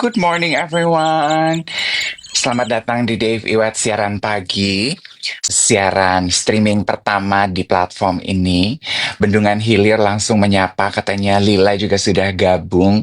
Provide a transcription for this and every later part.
Good morning everyone. Selamat datang di Dave Iwet Siaran Pagi. Siaran streaming pertama di platform ini. Bendungan Hilir langsung menyapa, katanya Lila juga sudah gabung.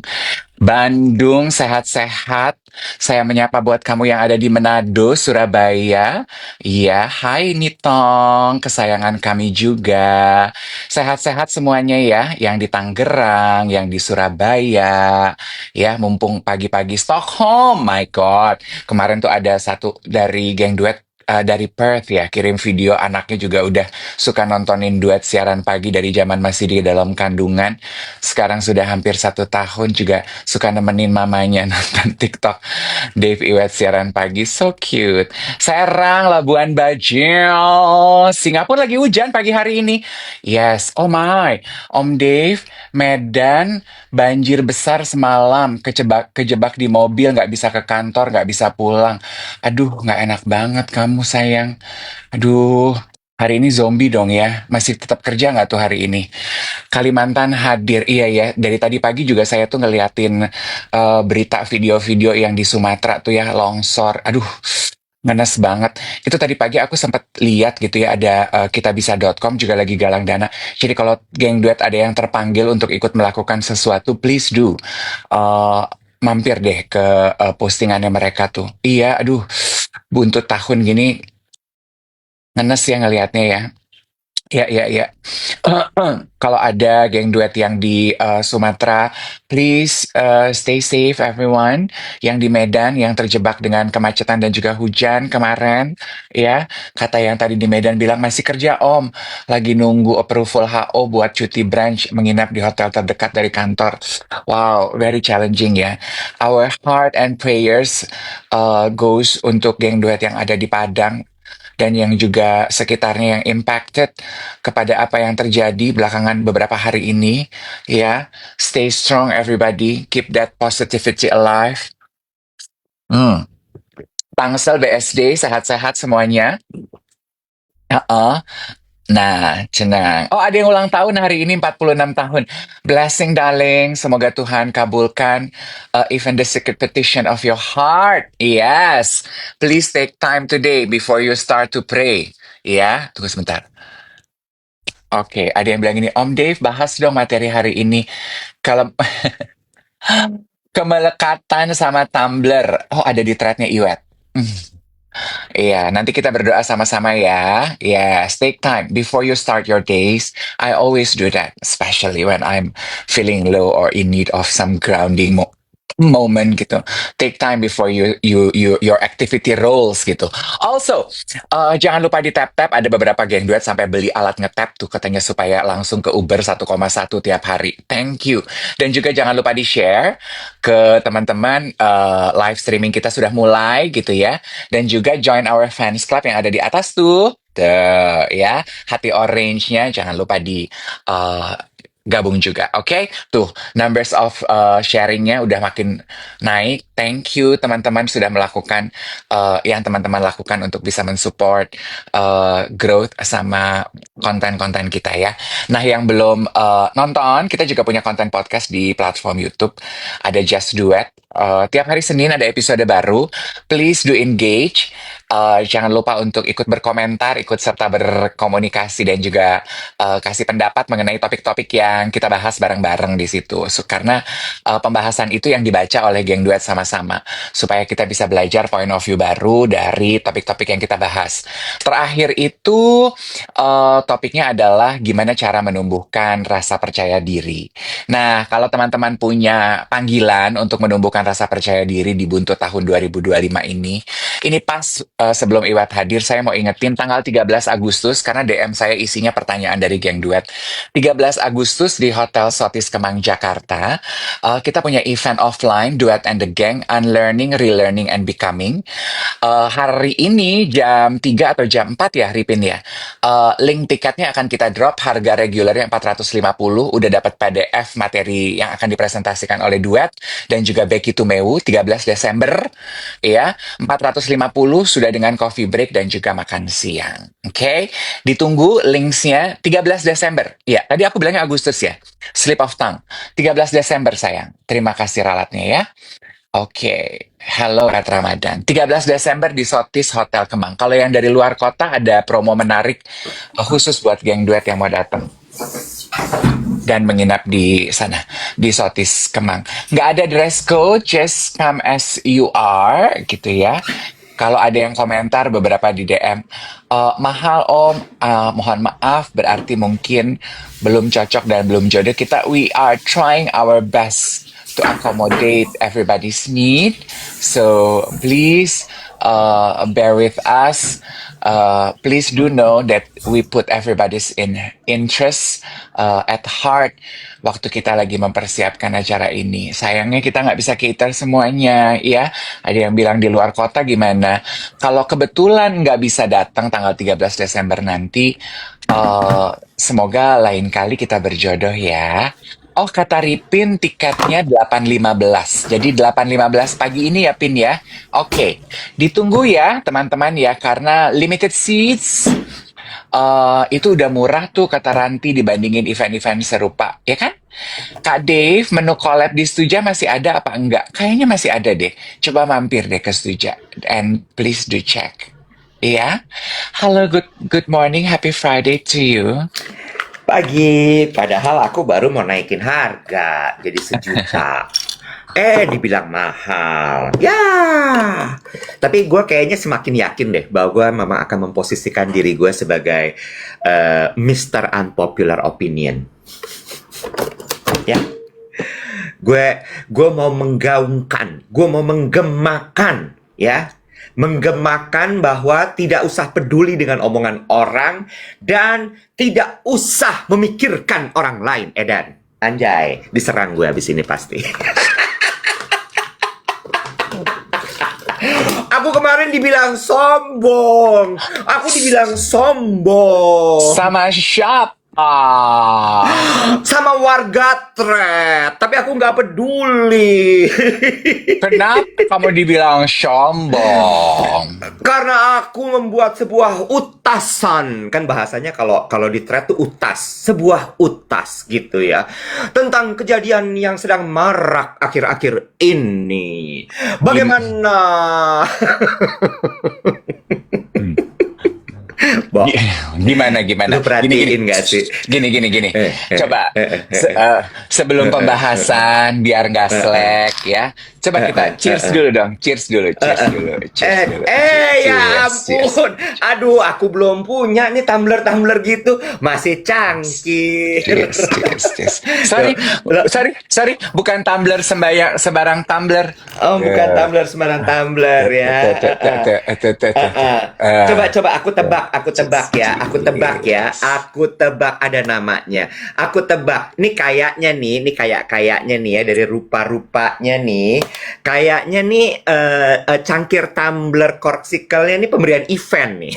Bandung sehat-sehat. Saya menyapa buat kamu yang ada di Manado, Surabaya. Iya, hai Nitong, kesayangan kami juga. Sehat-sehat semuanya ya, yang di Tangerang, yang di Surabaya. Ya, mumpung pagi-pagi Stockholm, my God. Kemarin tuh ada satu dari geng duet dari Perth ya, kirim video anaknya juga udah suka nontonin duet siaran pagi dari zaman masih di dalam kandungan. Sekarang sudah hampir 1 tahun juga suka nemenin mamanya nonton TikTok Dave Iwet siaran pagi. So cute. Serang, Labuan Bajo. Singapura lagi hujan pagi hari ini. Yes, oh my. Om Dave, Medan, banjir besar semalam. Kejebak di mobil, nggak bisa ke kantor, nggak bisa pulang. Aduh, nggak enak banget kamu sayang. Aduh, hari ini zombie dong ya. Masih tetap kerja nggak tuh hari ini? Kalimantan hadir, iya ya. Dari tadi pagi juga saya tuh ngeliatin berita video-video yang di Sumatera tuh ya longsor. Aduh, ngenes banget. Itu tadi pagi aku sempat lihat gitu ya ada kitabisa.com juga lagi galang dana. Jadi kalau geng duet ada yang terpanggil untuk ikut melakukan sesuatu, please do. Eh, Mampir deh ke postingannya mereka tuh. Iya, aduh, buntut tahun gini ngenes ya ngelihatnya ya. Ya, ya, ya. Kalau ada geng duet yang di Sumatera, please stay safe everyone. Yang di Medan yang terjebak dengan kemacetan dan juga hujan kemarin, ya. Kata yang tadi di Medan bilang masih kerja Om, lagi nunggu approval HO buat cuti brunch menginap di hotel terdekat dari kantor. Wow, very challenging ya. Our heart and prayers goes untuk geng duet yang ada di Padang dan yang juga sekitarnya yang impacted kepada apa yang terjadi belakangan beberapa hari ini. Ya, stay strong everybody, keep that positivity alive. Hmm. Tangsel BSD sehat-sehat semuanya. Heeh. Nah, cenang. Oh, ada yang ulang tahun hari ini 46 tahun. Blessing darling, semoga Tuhan kabulkan even the secret petition of your heart. Yes. Please take time today before you start to pray. Ya, tunggu sebentar. Oke, ada yang bilang ini, Om Dave bahas dong materi hari ini. Kalau kemelekatan sama tumbler. Oh, ada di threadnya Iwet. Hmm. Iya, nanti kita berdoa sama-sama ya. Yes, take time before you start your days. I always do that, especially when I'm feeling low or in need of some grounding moment gitu. Take time before your activity rolls gitu. Also, jangan lupa di tap-tap, ada beberapa geng duet sampai beli alat ngetap tuh katanya supaya langsung ke Uber 1,1 tiap hari. Thank you. Dan juga jangan lupa di-share ke teman-teman, live streaming kita sudah mulai gitu ya. Dan juga join our fans club yang ada di atas tuh. Tuh, ya, hati orange-nya jangan lupa di uh, gabung juga, oke? Tuh, numbers of sharingnya udah makin naik. Thank you teman-teman sudah melakukan yang teman-teman lakukan untuk bisa mensupport growth sama konten-konten kita ya. Nah, yang belum nonton, kita juga punya konten podcast di platform YouTube. Ada Just Duet. Tiap hari Senin ada episode baru. Please do engage. Jangan lupa untuk ikut berkomentar, ikut serta berkomunikasi dan juga kasih pendapat mengenai topik-topik yang kita bahas bareng-bareng di situ. Karena pembahasan itu yang dibaca oleh geng duet sama-sama supaya kita bisa belajar point of view baru dari topik-topik yang kita bahas. Terakhir itu topiknya adalah gimana cara menumbuhkan rasa percaya diri. Nah, kalau teman-teman punya panggilan untuk menumbuhkan rasa percaya diri di buntut tahun 2025 ini pas sebelum Iwat hadir, saya mau ingetin tanggal 13 Agustus, karena DM saya isinya pertanyaan dari geng duet. 13 Agustus di Hotel Sotis Kemang, Jakarta, kita punya event offline, Duet and the Gang, Unlearning, Relearning, and Becoming. Hari ini jam 3 atau jam 4 ya, Ripin ya. Link tiketnya akan kita drop, harga regulernya 450, udah dapat PDF materi yang akan dipresentasikan oleh Duet, dan juga Becky Tumewu, 13 Desember, ya. 450 sudah dengan coffee break dan juga makan siang. Oke, ditunggu linksnya 13 Desember. Ya, tadi aku bilangnya Agustus ya. Slip of tongue. 13 Desember sayang. Terima kasih ralatnya ya. Oke, hello Red Ramadan. 13 Desember di Sotis Hotel Kemang. Kalau yang dari luar kota ada promo menarik khusus buat geng duet yang mau datang dan menginap di sana, di Sotis Kemang. Nggak ada dress code, just come as you are, gitu ya. Kalau ada yang komentar beberapa di DM, mahal om, mohon maaf, berarti mungkin belum cocok dan belum jodoh. We are trying our best to accommodate everybody's need. So please bear with us. Please do know that we put everybody's interest at heart waktu kita lagi mempersiapkan acara ini. Sayangnya kita nggak bisa cater semuanya, ya. Ada yang bilang di luar kota gimana? Kalau kebetulan nggak bisa datang tanggal 13 Desember nanti, semoga lain kali kita berjodoh ya. Oh, kata Ripin tiketnya 8.15. Jadi 8.15 pagi ini ya, Pin ya. Oke, ditunggu ya teman-teman ya, karena limited seats. Itu udah murah tuh kata Ranti dibandingin event-event serupa, ya kan? Kak Dave, menu collab di Stuja masih ada apa enggak? Kayaknya masih ada deh. Coba mampir deh ke Stuja. And please do check. Iya? Halo, good morning, happy Friday to you. Pagi, padahal aku baru mau naikin harga jadi 1 juta. Dibilang mahal. Ya, tapi gue kayaknya semakin yakin deh bahwa gue memang akan memposisikan diri gue sebagai Mr. Unpopular Opinion. Ya, gue mau menggaungkan, gue mau menggemakan, ya, menggemakan bahwa tidak usah peduli dengan omongan orang dan tidak usah memikirkan orang lain. Edan, anjay, diserang gue abis ini pasti. Aku kemarin dibilang sombong. Aku dibilang sombong. Sama siapa? Sama warga thread. Tapi aku nggak peduli. Kenapa kamu dibilang sombong? Karena aku membuat sebuah utasan. Kan bahasanya kalau di thread tuh utas. Sebuah utas gitu ya. Tentang kejadian yang sedang marak akhir-akhir ini. Bagaimana? Bo, Gimana? lu perhatiin nggak sih? Gini. Coba sebelum pembahasan biar nggak slack ya. Coba kita cheers dulu dong. Cheers dulu. Ya ampun. Aduh, aku belum punya nih tumbler gitu. Masih canggih. Cheers. Sorry. Bukan tumbler sebarang tumbler. Oh, bukan tumbler sembarang tumbler ya. Coba aku tebak ya. Aku tebak ada namanya. Aku tebak. Nih kayaknya nih ya dari rupa-rupanya nih. Kayaknya nih cangkir tumbler corksicle-nya nih pemberian event nih.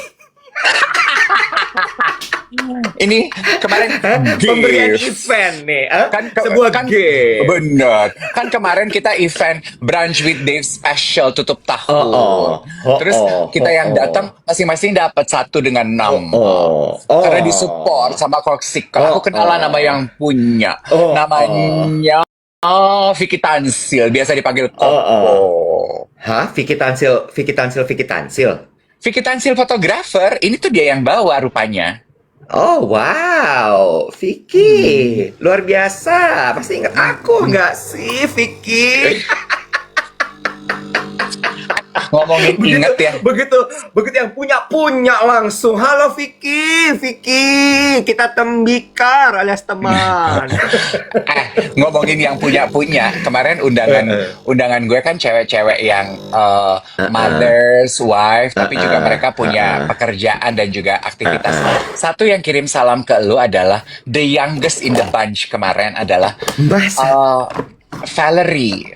Ini kemarin Pemberian event nih, sebuah game. Bener. Kan kemarin kita event brunch with Dave special tutup tahun. Terus kita yang datang masing-masing dapat 1 dengan 6. Karena disupport sama Corksicle. Aku kenalan nama yang punya. Namanya Vicky Tansil, biasa dipanggil Koko. Hah? Vicky Tansil. Vicky Tansil fotografer, ini tuh dia yang bawa rupanya. Oh wow, Vicky, luar biasa. Pasti ingat aku nggak sih, Vicky? Ngomongin inget ya. Begitu yang punya langsung. Halo Vicky, kita tembikar alias teman. Ngomongin yang punya. Kemarin undangan gue kan cewek-cewek yang mothers, wife, tapi juga mereka punya pekerjaan dan juga aktivitas. Satu yang kirim salam ke lu adalah the youngest in the bunch kemarin adalah Valerie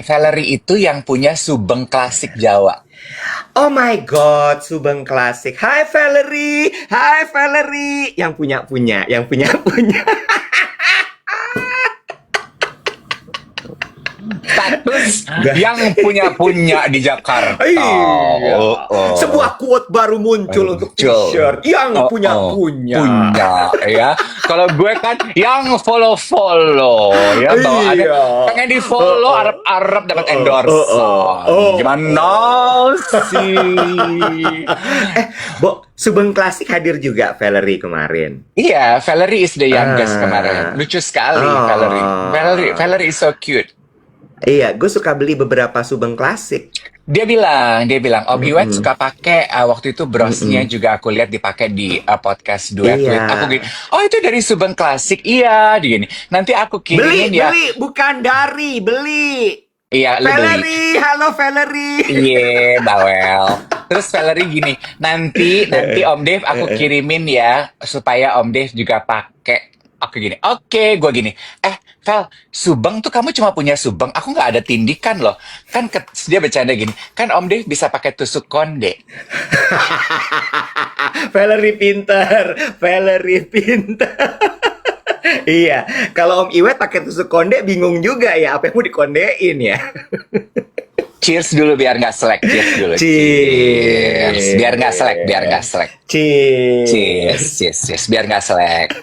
itu yang punya Subeng Klasik Jawa. Oh my god, Subeng Klasik. Hai Valerie. Yang punya. Terus Gak. yang punya di Jakarta. Iya. Oh. Sebuah quote baru muncul untuk Muncul. t-shirt. Yang Oh, punya. punya ya. Kalau gue kan yang follow ya toh ada Iya. pengen di follow Arab dapat endorse. Gimana sih? Bo, Sugeng Klasik hadir juga Valerie kemarin. Iya, Valerie is the youngest kemarin. Ah. Lucu sekali Oh. Valerie is so cute. Iya, gue suka beli beberapa Sugeng Klasik. Dia bilang, Om Iwan suka pakai waktu itu brosnya juga aku lihat dipakai di podcast duet Iya. with aku gini. Oh itu dari Subeng Klasik, iya, gini. Nanti aku kirimin ya. Beli, bukan dari, beli. Iya, lu beli. Valerie, halo Valerie. Iya, bawel. Terus Valerie gini, nanti Om Dave aku kirimin ya supaya Om Dave juga pakai. Aku gini, oke, gue gini. Vel, Subeng tuh kamu cuma punya Subeng, aku nggak ada tindikan loh. Kan dia bercanda gini, kan Om Dave bisa pakai tusuk konde. Valerie pinter. Iya, kalau Om Iwet pakai tusuk konde bingung juga ya, apa yang mau dikondein ya. Cheers dulu biar nggak selek. Cheers dulu. Cheers. Biar nggak selek. Cheers. Biar nggak selek.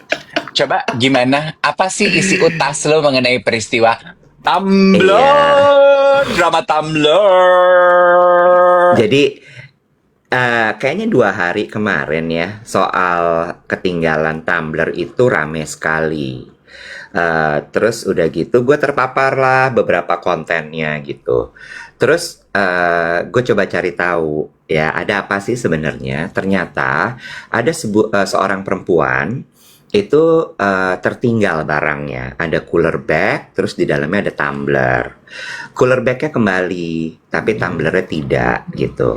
Coba gimana? Apa sih isi utas lo mengenai peristiwa Tumblr? Iya. Drama Tumblr. Jadi kayaknya 2 hari kemarin ya, soal ketinggalan Tumblr itu rame sekali. Terus udah gitu gue terpapar lah beberapa kontennya gitu. Terus gue coba cari tahu ya ada apa sih sebenarnya. Ternyata ada seorang perempuan itu tertinggal barangnya. Ada cooler bag, terus di dalamnya ada tumbler. Cooler bagnya kembali, tapi tumblernya tidak gitu.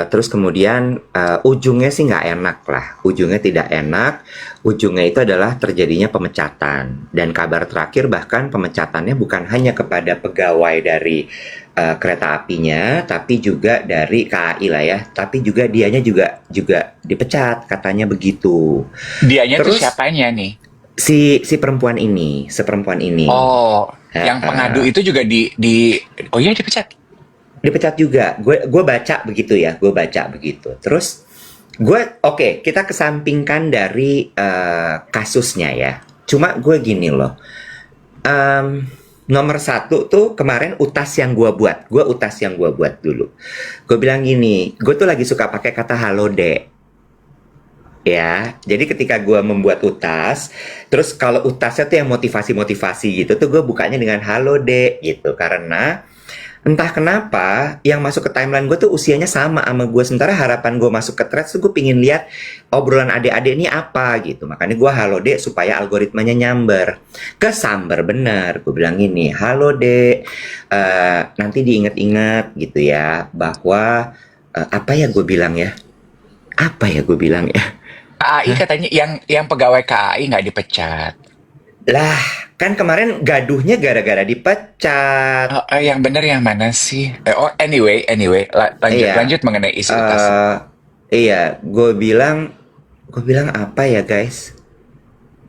Terus kemudian ujungnya sih nggak enak lah. Ujungnya tidak enak. Ujungnya itu adalah terjadinya pemecatan. Dan kabar terakhir bahkan pemecatannya bukan hanya kepada pegawai dari kereta apinya, tapi juga dari KAI lah ya. Tapi juga dianya juga dipecat, katanya begitu. Dianya tuh Terus siapanya nih? si perempuan ini. Oh, yang pengadu itu juga oh iya dipecat. Dipecat juga. Gue baca begitu ya. Terus oke, kita kesampingkan dari kasusnya ya. Cuma gue gini loh. Nomor 1 tuh kemarin utas yang gue buat. Dulu. Gue bilang gini, gue tuh lagi suka pakai kata halo dek. Ya, jadi ketika gue membuat utas, terus kalau utasnya tuh yang motivasi gitu tuh gue bukanya dengan halo dek gitu. Karena entah kenapa yang masuk ke timeline gue tuh usianya sama gue. Sementara harapan gue masuk ke threads tuh gue pingin lihat obrolan adik-adik ini apa gitu. Makanya gue halo dek supaya algoritmanya nyamber. Kesamber bener. Gue bilang gini, halo dek, nanti diinget-inget gitu ya bahwa apa ya gue bilang ya. KAI katanya yang pegawai KAI nggak dipecat. Lah, kan kemarin gaduhnya gara-gara dipecat. Yang benar yang mana sih? Anyway, lanjut mengenai isu utas. Iya, gue bilang apa ya guys?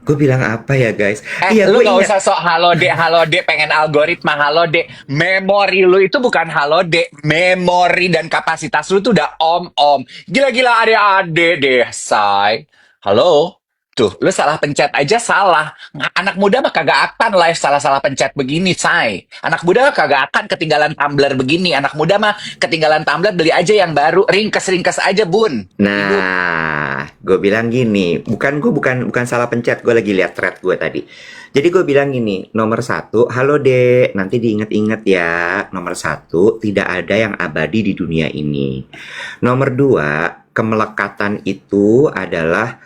Iya, Lu gue nggak ingat. usah sok halo dek, pengen algoritma halo dek. Memori lu itu bukan halo dek, memori dan kapasitas lu tuh udah om. Gila-gila adik-adik deh, say. Halo? Tuh, lu salah pencet aja salah. Anak muda mah kagak akan live salah-salah pencet begini, say. Anak muda mah kagak akan ketinggalan tumbler begini. Anak muda mah ketinggalan tumbler beli aja yang baru. Ringkes aja, bun. Nah, gue bilang gini, bukan salah pencet, gue lagi lihat thread gue tadi. Jadi gue bilang gini, nomor 1, halo dek, nanti diinget-inget ya. Nomor 1, tidak ada yang abadi di dunia ini. Nomor 2, kemelekatan itu adalah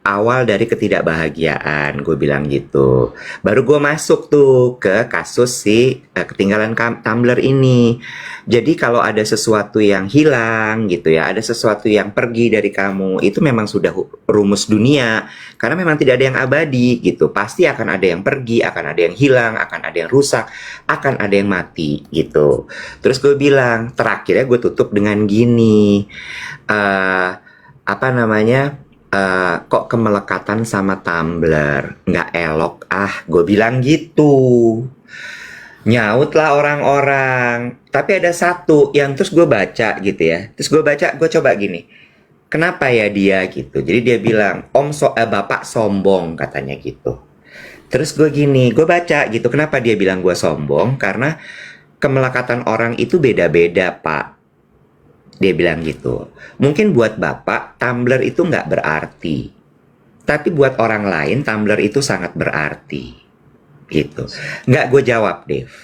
awal dari ketidakbahagiaan, gue bilang gitu. Baru gue masuk tuh ke kasus si ketinggalan tumbler ini. Jadi kalau ada sesuatu yang hilang gitu ya, ada sesuatu yang pergi dari kamu, itu memang sudah rumus dunia. Karena memang tidak ada yang abadi gitu. Pasti akan ada yang pergi, akan ada yang hilang, akan ada yang rusak, akan ada yang mati gitu. Terus gue bilang, terakhirnya gue tutup dengan gini. Kok kemelekatan sama Tumblr nggak elok gue bilang gitu. Nyaut lah orang-orang. Tapi ada satu yang terus gue baca gitu ya. Terus gue baca, gue coba gini. Kenapa ya dia gitu? Jadi dia bilang, bapak sombong katanya gitu. Terus gue gini, gue baca gitu. Kenapa dia bilang gue sombong? Karena kemelekatan orang itu beda-beda, Pak. Dia bilang gitu. Mungkin buat bapak, tumbler itu nggak berarti. Tapi buat orang lain, tumbler itu sangat berarti. Gitu. Nggak gue jawab, Dev.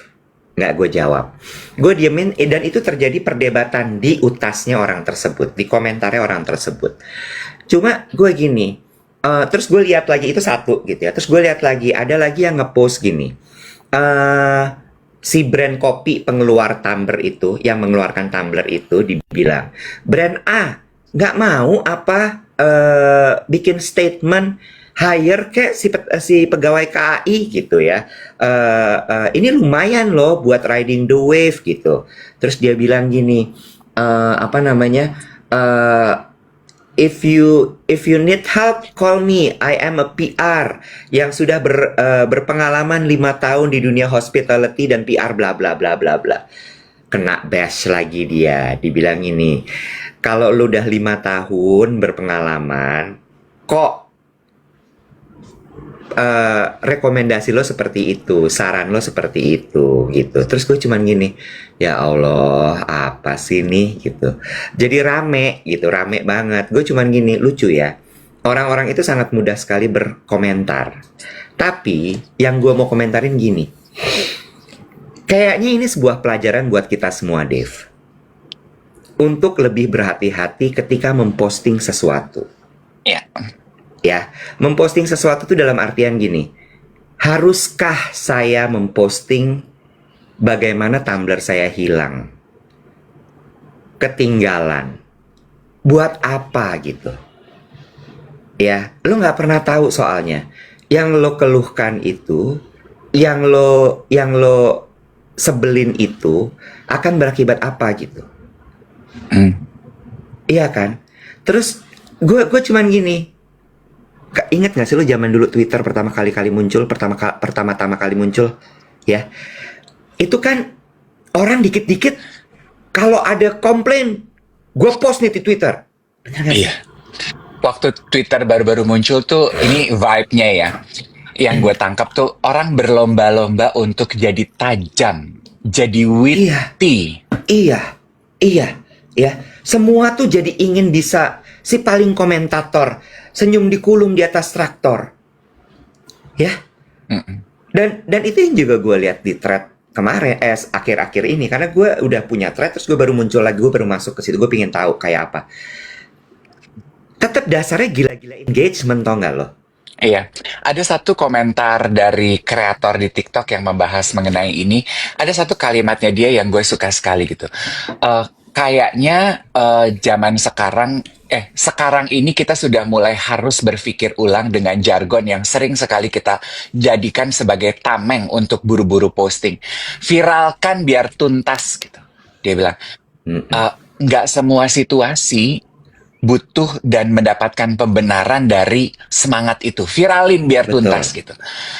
Nggak gue jawab. Gue diemin, dan itu terjadi perdebatan di utasnya orang tersebut, di komentarnya orang tersebut. Cuma gue gini, terus gue lihat lagi, itu satu gitu ya. Terus gue lihat lagi, ada lagi yang ngepost gini. Si brand kopi pengeluar tumbler itu, yang mengeluarkan tumbler itu, dibilang, brand A nggak mau apa bikin statement hire kayak si pegawai KAI gitu ya. Ini lumayan loh buat riding the wave gitu. Terus dia bilang gini, apa namanya? If you need help, call me. I am a PR yang sudah berpengalaman 5 tahun di dunia hospitality dan PR bla bla bla bla bla. Kena bash lagi dia, dibilang ini. Kalau lu udah 5 tahun berpengalaman, kok rekomendasi lo seperti itu, saran lo seperti itu, gitu. Terus gue cuman gini, ya Allah, apa sih nih, gitu. Jadi rame, gitu, rame banget. Gue cuman gini, lucu ya. Orang-orang itu sangat mudah sekali berkomentar. Tapi, yang gue mau komentarin gini. Kayaknya ini sebuah pelajaran buat kita semua, Dev. Untuk lebih berhati-hati ketika memposting sesuatu. Ya. Ya, memposting sesuatu itu dalam artian gini. Haruskah saya memposting bagaimana tumbler saya hilang? Ketinggalan. Buat apa gitu? Ya, lo nggak pernah tahu soalnya. Yang lo keluhkan itu, yang lo sebelin itu akan berakibat apa gitu? Iya kan? Terus gue cuman gini. Ingat gak sih lo zaman dulu Twitter pertama kali muncul, pertama-tama kali muncul, ya? Itu kan orang dikit-dikit kalau ada komplain, gue post nih di Twitter. Bener gak sih? Iya. Waktu Twitter baru-baru muncul tuh, ini vibe-nya ya. Yang gue tangkap tuh, orang berlomba-lomba untuk jadi tajam, jadi witty. Iya, ya. Semua tuh jadi ingin bisa si paling komentator senyum di kulum di atas traktor, ya. Dan itu yang juga gue lihat di thread kemarin, akhir-akhir ini, karena gue udah punya thread, terus gue baru muncul lagi, gue baru masuk ke situ, gue pengen tahu kayak apa. Tetap dasarnya gila-gila engagement, tau nggak lo? Iya, ada satu komentar dari kreator di TikTok yang membahas mengenai ini. Ada satu kalimatnya dia yang gue suka sekali gitu. Kayaknya zaman sekarang ini kita sudah mulai harus berpikir ulang dengan jargon yang sering sekali kita jadikan sebagai tameng untuk buru-buru posting. Viralkan biar tuntas gitu. Dia bilang, nggak semua situasi butuh dan mendapatkan pembenaran dari semangat itu. Viralin biar tuntas gitu.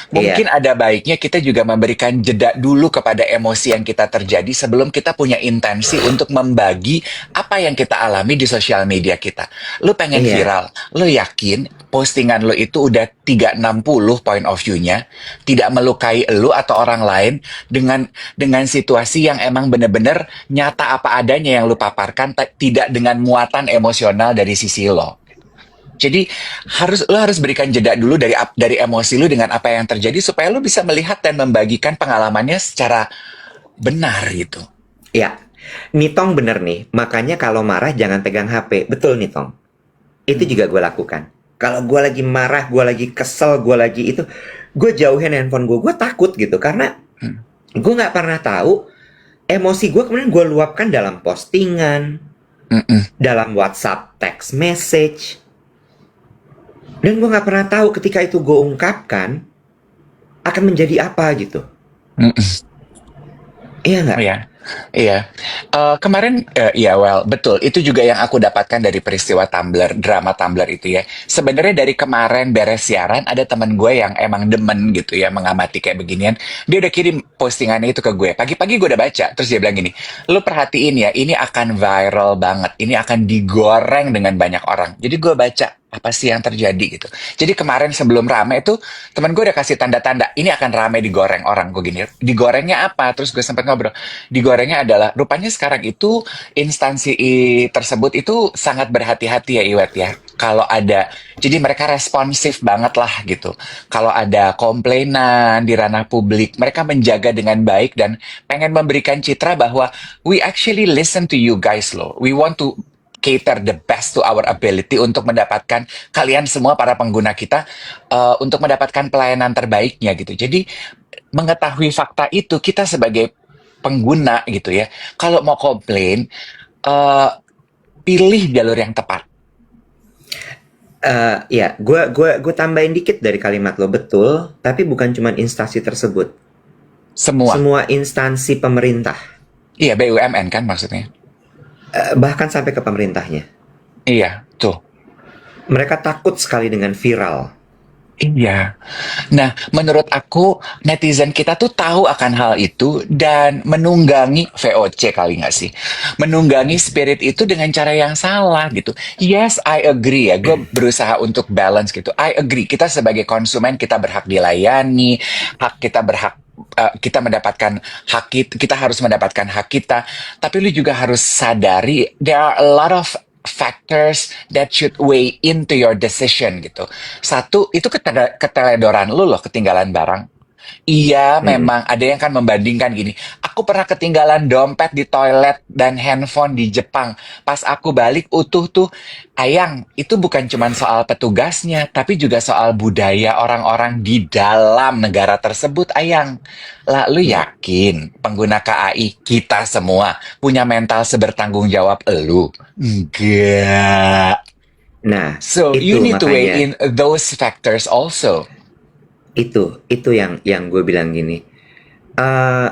Mungkin ada baiknya kita juga memberikan jeda dulu kepada emosi yang kita terjadi sebelum kita punya intensi untuk membagi apa yang kita alami di sosial media kita. Lu pengen viral, lu yakin postingan lu itu udah 360 point of view-nya, tidak melukai lu atau orang lain dengan situasi yang emang bener-bener nyata apa adanya yang lu paparkan, tidak dengan muatan emosional dari sisi lo. Jadi lo harus berikan jeda dulu dari emosi lu dengan apa yang terjadi supaya lu bisa melihat dan membagikan pengalamannya secara benar gitu. Ya, Nitong bener nih. Makanya kalau marah jangan pegang HP. Betul Nitong. Itu juga gue lakukan. Kalau gue lagi marah, gue lagi kesel, gue lagi itu, gue jauhin handphone gue. Gue takut gitu karena gue nggak pernah tahu emosi gue kemudian gue luapkan dalam postingan, dalam WhatsApp text message. Dan gue nggak pernah tahu ketika itu gue ungkapkan akan menjadi apa gitu. Iya nggak? Iya, iya. Kemarin, iya, well, betul. Itu juga yang aku dapatkan dari peristiwa Tumblr, drama Tumblr itu ya. Sebenarnya dari kemarin beres siaran, ada teman gue yang emang demen gitu ya, mengamati kayak beginian. Dia udah kirim postingannya itu ke gue. Pagi-pagi gue udah baca, terus dia bilang gini, lu perhatiin ya, ini akan viral banget. Ini akan digoreng dengan banyak orang. Jadi gue baca, apa sih yang terjadi gitu. Jadi kemarin sebelum rame itu teman gue udah kasih tanda-tanda ini akan rame digoreng orang gue gini. Digorengnya apa? Terus gue sempat ngobrol. Digorengnya adalah rupanya sekarang itu instansi tersebut itu sangat berhati-hati ya Iwet ya. Kalau ada, jadi mereka responsif banget lah gitu. Kalau ada komplainan di ranah publik, mereka menjaga dengan baik dan pengen memberikan citra bahwa we actually listen to you guys loh. We want to cater the best to our ability untuk mendapatkan kalian semua para pengguna kita untuk mendapatkan pelayanan terbaiknya gitu. Jadi mengetahui fakta itu kita sebagai pengguna gitu ya, kalau mau komplain eh, pilih jalur yang tepat. Ya, gue tambahin dikit dari kalimat lo, betul, tapi bukan cuma instansi tersebut, Semua. semua instansi pemerintah, Iya, BUMN kan maksudnya. bahkan sampai ke pemerintahnya. Iya, tuh. Mereka takut sekali dengan viral. Iya. Nah, menurut aku netizen kita tuh tahu akan hal itu dan menunggangi VOC kali nggak sih? Menunggangi spirit itu dengan cara yang salah gitu. Yes, I agree ya. Gue berusaha untuk balance gitu. I agree. Kita sebagai konsumen kita berhak dilayani, hak kita berhak kita mendapatkan hak kita harus mendapatkan hak kita. Tapi lu juga harus sadari there are a lot of factors that should weigh into your decision gitu. Satu, itu keteledoran lu loh, ketinggalan barang. Iya, Mm-mm. memang ada yang kan membandingkan gini. Aku pernah ketinggalan dompet di toilet dan handphone di Jepang. Pas aku balik utuh tuh. Ayang, itu bukan cuma soal petugasnya, tapi juga soal budaya orang-orang di dalam negara tersebut, Ayang. Lalu Ya, yakin pengguna KAI kita semua punya mental sebertanggung jawab elu? Enggak. nah So, you itu need to weigh makanya, in those factors also. itu yang gue bilang gini. eh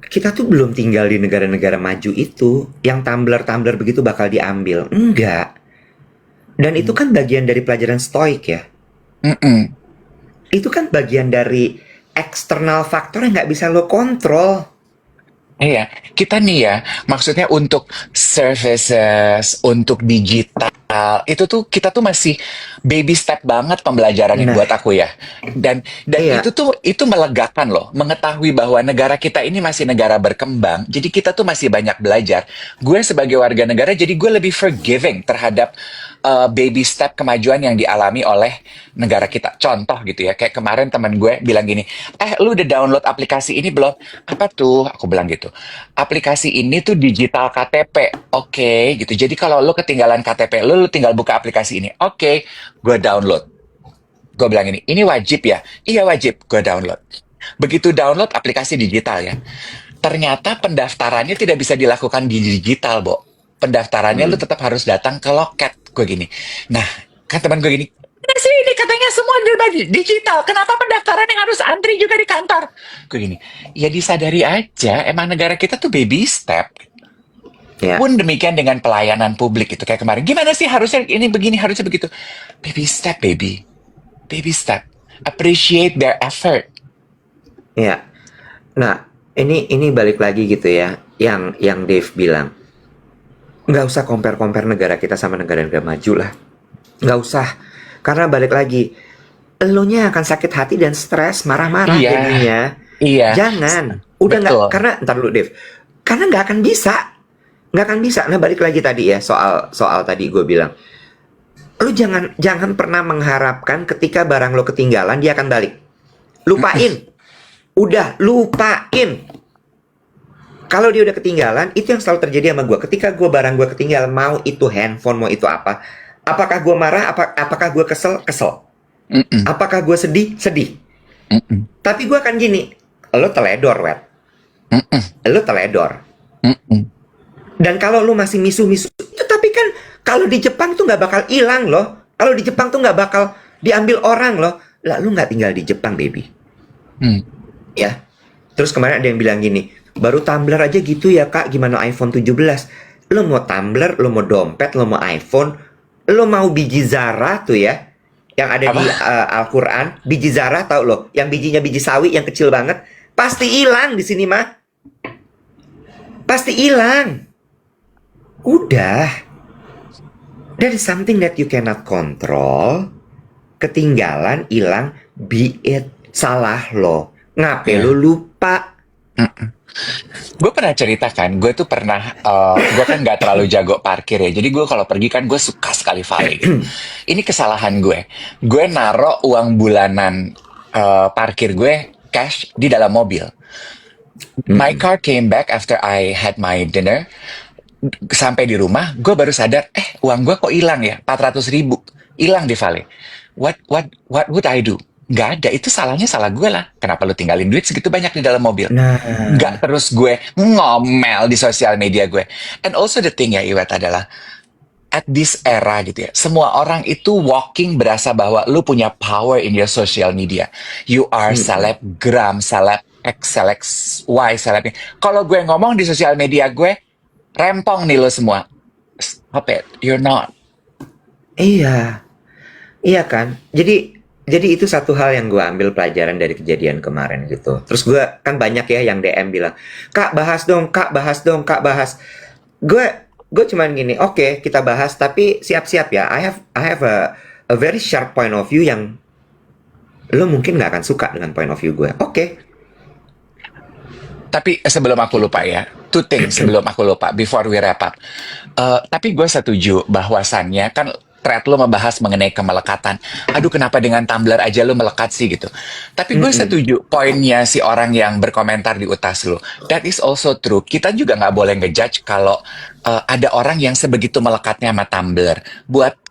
kita tuh belum tinggal di negara-negara maju itu, yang tumbler-tumbler begitu bakal diambil. Enggak. Dan itu kan bagian dari pelajaran stoik ya. Mm-mm. Itu kan bagian dari eksternal faktor yang nggak bisa lo kontrol. Iya, kita nih ya, maksudnya untuk services, untuk digital, itu tuh kita tuh masih baby step banget pembelajarannya Nah, buat aku ya. Dan iya, itu melegakan loh, mengetahui bahwa negara kita ini masih negara berkembang, jadi kita tuh masih banyak belajar. Gue sebagai warga negara, jadi gue lebih forgiving terhadap baby step kemajuan yang dialami oleh negara kita. Contoh gitu ya, kayak kemarin teman gue bilang gini, lu udah download aplikasi ini belum? Apa tuh? Aku bilang gitu. Aplikasi ini tuh digital KTP. Oke, gitu. Jadi kalau lu ketinggalan KTP, lu tinggal buka aplikasi ini. Oke, gue download. Gue bilang ini wajib ya? Iya wajib, gue download. Begitu download aplikasi digital ya. Ternyata pendaftarannya tidak bisa dilakukan di digital, Bo. Pendaftarannya lu mm, tetap harus datang ke loket. Gue gini. Nah, kan teman gue gini, "Mana sih ini katanya semua digital. Kenapa pendaftaran yang harus antri juga di kantor?" Gue gini, ya disadari aja, emang negara kita tuh baby step. ya. Pun demikian dengan pelayanan publik itu kayak kemarin. Gimana sih harusnya ini begini, harusnya begitu. Baby step, baby. Baby step. Appreciate their effort. Ya. Nah, ini balik lagi gitu ya. Yang Dave bilang, nggak usah compare-compare negara kita sama negara-negara maju lah. Nggak usah. Karena balik lagi, elunya akan sakit hati dan stres, marah-marah Iya, jadinya. iya. Jangan. Udah nggak, Betul. karena ntar dulu Dave. Karena nggak akan bisa. Nggak akan bisa. Nah, balik lagi tadi ya, soal tadi gue bilang. Lu jangan pernah mengharapkan ketika barang lo ketinggalan dia akan balik. Lupain. Udah, lupain. Kalau dia udah ketinggalan, itu yang selalu terjadi sama gue. Ketika barang gue ketinggalan, mau itu handphone, mau itu apa. Apakah gue marah, apakah gue kesel? Kesel. Mm-mm, Apakah gue sedih? Sedih. mm-mm, Tapi gue akan gini, lo teledor, Wet. mm-mm, Lo teledor. mm-mm. Dan kalau lo masih misu-misu, itu tapi kan kalau di Jepang tuh nggak bakal hilang loh. Kalau di Jepang tuh nggak bakal diambil orang loh. Lah, lo nggak tinggal di Jepang, baby. Hmm. Ya. Terus kemarin ada yang bilang gini, Baru tumbler aja gitu ya kak, gimana iPhone 17? Lo mau tumbler, lo mau dompet, lo mau iPhone, lo mau biji Zara tuh ya, yang ada di Apa? Al-Quran, biji Zara tau lo, yang bijinya biji sawi yang kecil banget, pasti hilang di sini mah, pasti hilang. Udah, that is something that you cannot control. Ketinggalan, hilang, be it, salah lo. Ngapain lo Ya. lupa? Gue pernah cerita kan, gue tuh pernah, gue kan nggak terlalu jago parkir ya. Jadi gue kalau pergi kan gue suka sekali valet gitu. Ini kesalahan gue. Gue naro uang bulanan parkir gue cash di dalam mobil. My Mm-mm. car came back after I had my dinner. Sampai di rumah, gue baru sadar, uang gue kok hilang ya, 400 ribu. Hilang di valet. What would I do? Nggak ada, itu salahnya salah gue lah. Kenapa lu tinggalin duit segitu banyak di dalam mobil? Nggak Nah, terus gue ngomel di sosial media gue. And also the thing ya Iwet adalah, at this era gitu ya, semua orang itu walking berasa bahwa lu punya power in your social media. You are mm-mm. selebgram, seleb X, seleb Y, seleb. Kalau gue ngomong di sosial media gue, rempong nih lo semua. Stop it, you're not. Iya, iya kan? Jadi itu satu hal yang gue ambil pelajaran dari kejadian kemarin gitu. Terus gue kan banyak ya yang DM bilang, Kak bahas dong, Kak bahas dong, Kak bahas. Gue gue cuman gini, oke kita bahas, tapi siap-siap ya. I have a very sharp point of view yang lo mungkin nggak akan suka dengan point of view gue. Oke. Tapi sebelum aku lupa ya, two things sebelum aku lupa, before we wrap up. Tapi gue setuju bahwasannya kan thread lo membahas mengenai kemelekatan. Aduh, kenapa dengan Tumblr aja lo melekat sih gitu. Tapi gue Mm-mm. setuju poinnya si orang yang berkomentar di utas lo. That is also true. Kita juga nggak boleh ngejudge kalau ada orang yang sebegitu melekatnya sama Tumblr. Buat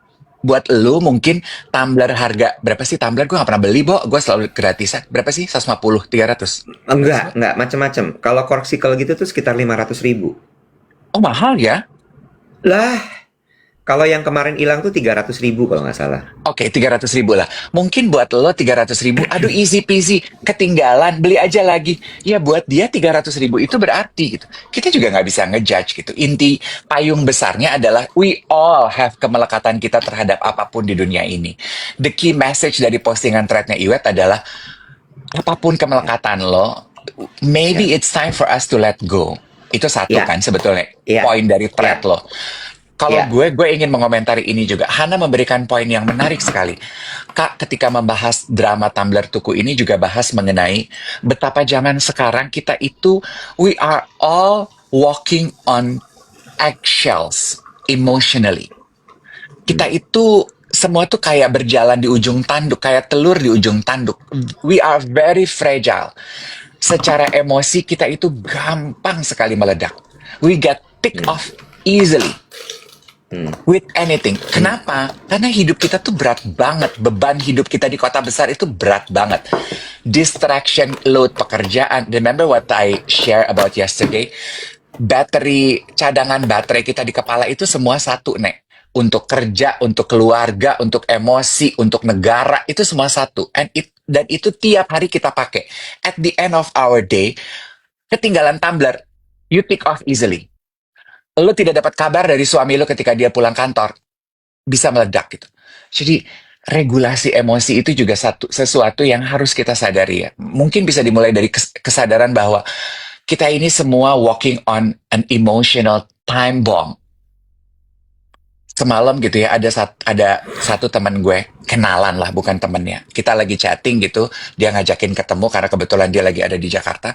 buat lu mungkin tumbler harga berapa sih tumbler gue nggak pernah beli, gue selalu gratisan berapa sih, 150 300 berapa sih, Bo? Enggak, macam-macam. Kalau koreksi kalau gitu tuh sekitar 500 ribu. Oh mahal ya. Lah, kalau yang kemarin hilang tuh 300 ribu kalau nggak salah. Oke, 300 ribu lah. Mungkin buat lo 300 ribu, aduh easy peasy, ketinggalan, beli aja lagi. Ya buat dia 300 ribu itu berarti gitu. Kita juga nggak bisa ngejudge gitu. Inti payung besarnya adalah we all have kemelekatan kita terhadap apapun di dunia ini. The key message dari postingan threadnya Iwet adalah apapun kemelekatan lo, Ya, maybe it's time for us to let go. Itu satu ya, kan sebetulnya ya, poin dari ya, thread lo. Kalau ya. gue ingin mengomentari ini juga. Hana memberikan poin yang menarik sekali. Kak, ketika membahas drama Tumblr Tuku ini juga bahas mengenai betapa zaman sekarang kita itu, we are all walking on eggshells emotionally. Kita Hmm. itu semua tuh kayak berjalan di ujung tanduk, kayak telur di ujung tanduk. We are very fragile. Secara emosi kita itu gampang sekali meledak. We get ticked Hmm. off easily Hmm. with anything. Kenapa? Karena hidup kita tuh berat banget. Beban hidup kita di kota besar itu berat banget. Distraction, load pekerjaan. Remember what I share about yesterday? Cadangan baterai kita di kepala itu semua satu, Nek. Untuk kerja, untuk keluarga, untuk emosi, untuk negara, itu semua satu. Dan itu tiap hari kita pakai. At the end of our day, ketinggalan tumbler, you tick off easily. Lu tidak dapat kabar dari suami lu ketika dia pulang kantor, bisa meledak gitu. Jadi regulasi emosi itu juga sesuatu yang harus kita sadari ya. Mungkin bisa dimulai dari kesadaran bahwa kita ini semua walking on an emotional time bomb. Semalam gitu ya, ada satu teman gue, kenalan lah bukan temennya. Kita lagi chatting gitu, dia ngajakin ketemu karena kebetulan dia lagi ada di Jakarta.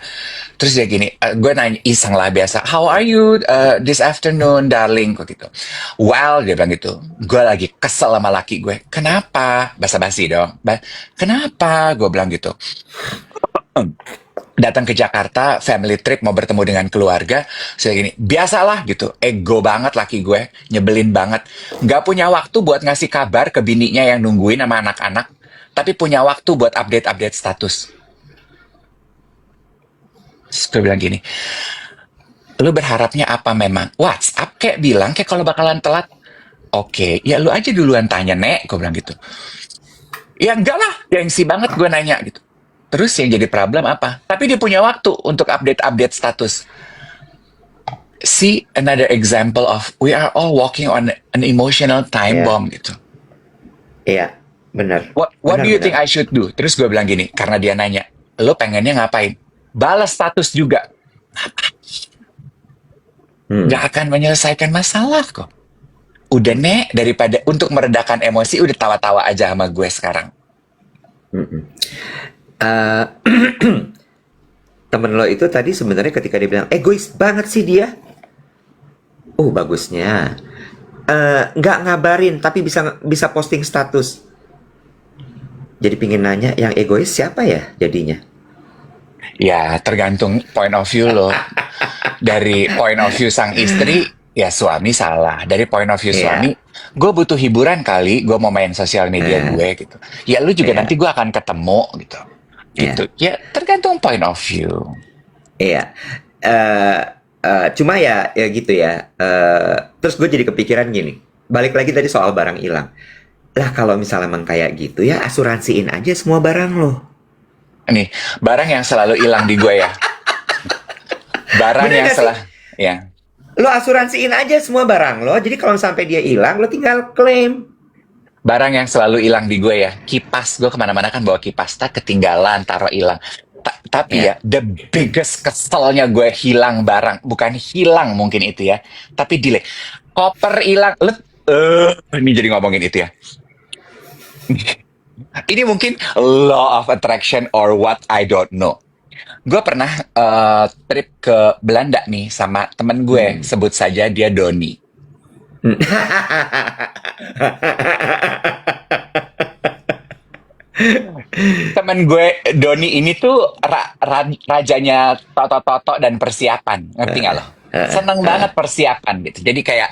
Terus dia gini, gue nanya iseng lah biasa, how are you this afternoon, darling? Kok gitu. Well, dia bilang gitu. Gue lagi kesel sama laki gue. Kenapa? Basa-basi dong. Kenapa? Gue bilang gitu. Datang ke Jakarta, family trip, mau bertemu dengan keluarga. Saya gini, biasalah gitu. Ego banget laki gue, nyebelin banget. Nggak punya waktu buat ngasih kabar ke bininya yang nungguin sama anak-anak. Tapi punya waktu buat update-update status. Terus gue bilang gini, lu berharapnya apa memang? WhatsApp kayak bilang kayak kalau bakalan telat. Oke, ya lu aja duluan tanya, Nek. Gue bilang gitu. Ya enggak lah, gengsi banget gue nanya gitu. Terus yang jadi problem apa? Tapi dia punya waktu untuk update-update status. See another example of we are all walking on an emotional time Iya, bomb gitu. iya, benar, What benar, do you benar. think I should do? Terus gue bilang gini, karena dia nanya, lo pengennya ngapain? Balas status juga. Nggak Hmm. akan menyelesaikan masalah kok. Udah nek, daripada untuk meredakan emosi, udah tawa-tawa aja sama gue sekarang. Eh, Temen lo itu tadi sebenarnya ketika dia bilang egois banget sih dia. Oh bagusnya. Nggak ngabarin tapi bisa bisa posting status. Jadi pingin nanya yang egois siapa ya jadinya? Ya, tergantung point of view lo. Dari point of view sang istri, ya suami salah. Dari point of view suami, Iya, gue butuh hiburan kali, gue mau main sosial media eh, gue gitu. Ya lu juga iya, nanti gue akan ketemu gitu. Gitu. iya, Ya tergantung point of view. iya. Eh, Cuma ya ya gitu ya. Terus gue jadi kepikiran gini. Balik lagi tadi soal barang hilang. Lah kalau misalnya emang kayak gitu ya asuransiin aja semua barang lo. Nih, barang yang selalu hilang di gue ya. Barang Bener yang gak sih? salah, ya. Lo asuransiin aja semua barang lo. Jadi kalau sampai dia hilang, lo tinggal klaim. Barang yang selalu hilang di gue ya. Kipas, gue kemana-mana kan bawa kipas. Tak ketinggalan, taruh hilang. Tapi ya, Ya. the biggest keselnya gue hilang barang. Bukan hilang mungkin itu ya. Tapi delay. Koper hilang. Ini jadi ngomongin itu ya. Ini mungkin law of attraction or what I don't know. Gue pernah trip ke Belanda nih sama temen gue. Hmm. Sebut saja dia Doni. Temen gue Doni ini tuh rajanya toto-toto dan persiapan, ngerti nggak lo? Seneng banget persiapan gitu. Jadi kayak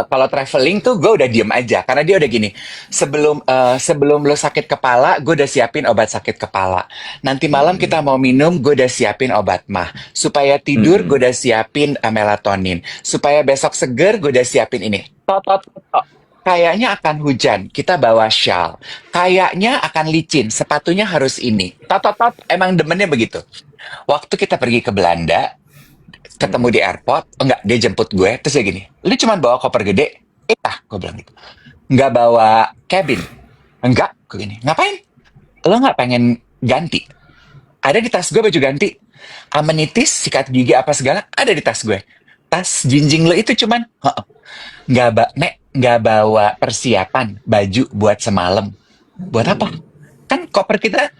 kalau traveling tuh gue udah diem aja karena dia udah gini. Sebelum lo sakit kepala, gue udah siapin obat sakit kepala. Nanti malam kita mau minum, gue udah siapin obat mah. Supaya tidur, gue udah siapin melatonin. Supaya besok seger, gue udah siapin ini. Toto-toto. Kayaknya akan hujan, kita bawa shawl. Kayaknya akan licin, sepatunya harus ini. Tot, emang demennya begitu. Waktu kita pergi ke Belanda, ketemu di airport, enggak, dia jemput gue, terus dia gini, lu cuma bawa koper gede? Gue bilang gitu. Enggak bawa cabin? Enggak, gue gini, ngapain? Lo nggak pengen ganti? Ada di tas gue baju ganti. Amenitis, sikat gigi apa segala, ada di tas gue. Tas jinjing lo itu cuman, nggak bawa persiapan baju buat semalam. Buat apa? Kan koper kita,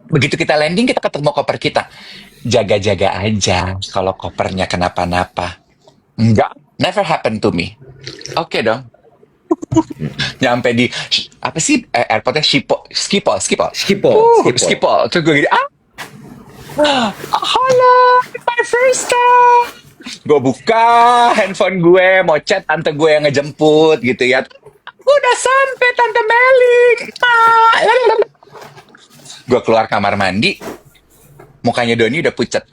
begitu kita landing kita ketemu koper kita. Jaga-jaga aja kalau kopernya kenapa-napa. Enggak, never happen to me. Oke dong. Nyampe di apa sih airportnya Schiphol. Skipo, skipo. Schiphol. Terus gue gini, halo, my first time. Gue buka handphone gue, mau chat tante gue yang ngejemput gitu ya. Udah sampai tante Meli. Gue keluar kamar mandi, mukanya Doni udah pucet.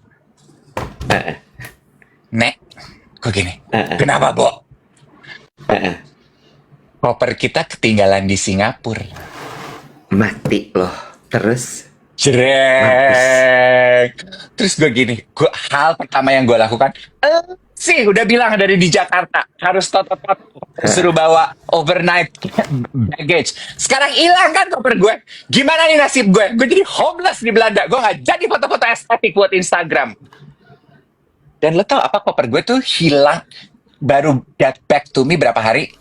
Nek, gue gini, kenapa, Bo? Koper kita ketinggalan di Singapura. Mati loh. Terus mampus. Jreng. Terus gue gini, hal pertama yang gue lakukan, sih udah bilang dari di Jakarta harus tot suruh bawa overnight baggage. Sekarang hilang kan koper gue. Gimana nih nasib gue? Gue jadi homeless di Belanda. Gue nggak jadi foto-foto estetik buat Instagram. Dan lo tau apa, koper gue tuh hilang baru get back to me berapa hari?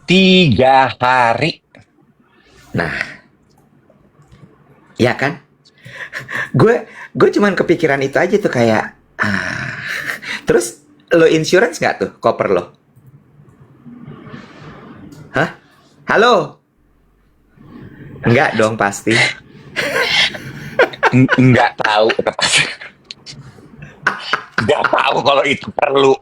3 hari. Nah, ya kan? Gue cuman kepikiran itu aja tuh kayak Terus lo insurance nggak tuh koper lo? Hah? Halo? Enggak dong pasti. Nggak tahu. Nggak tahu kalau itu perlu.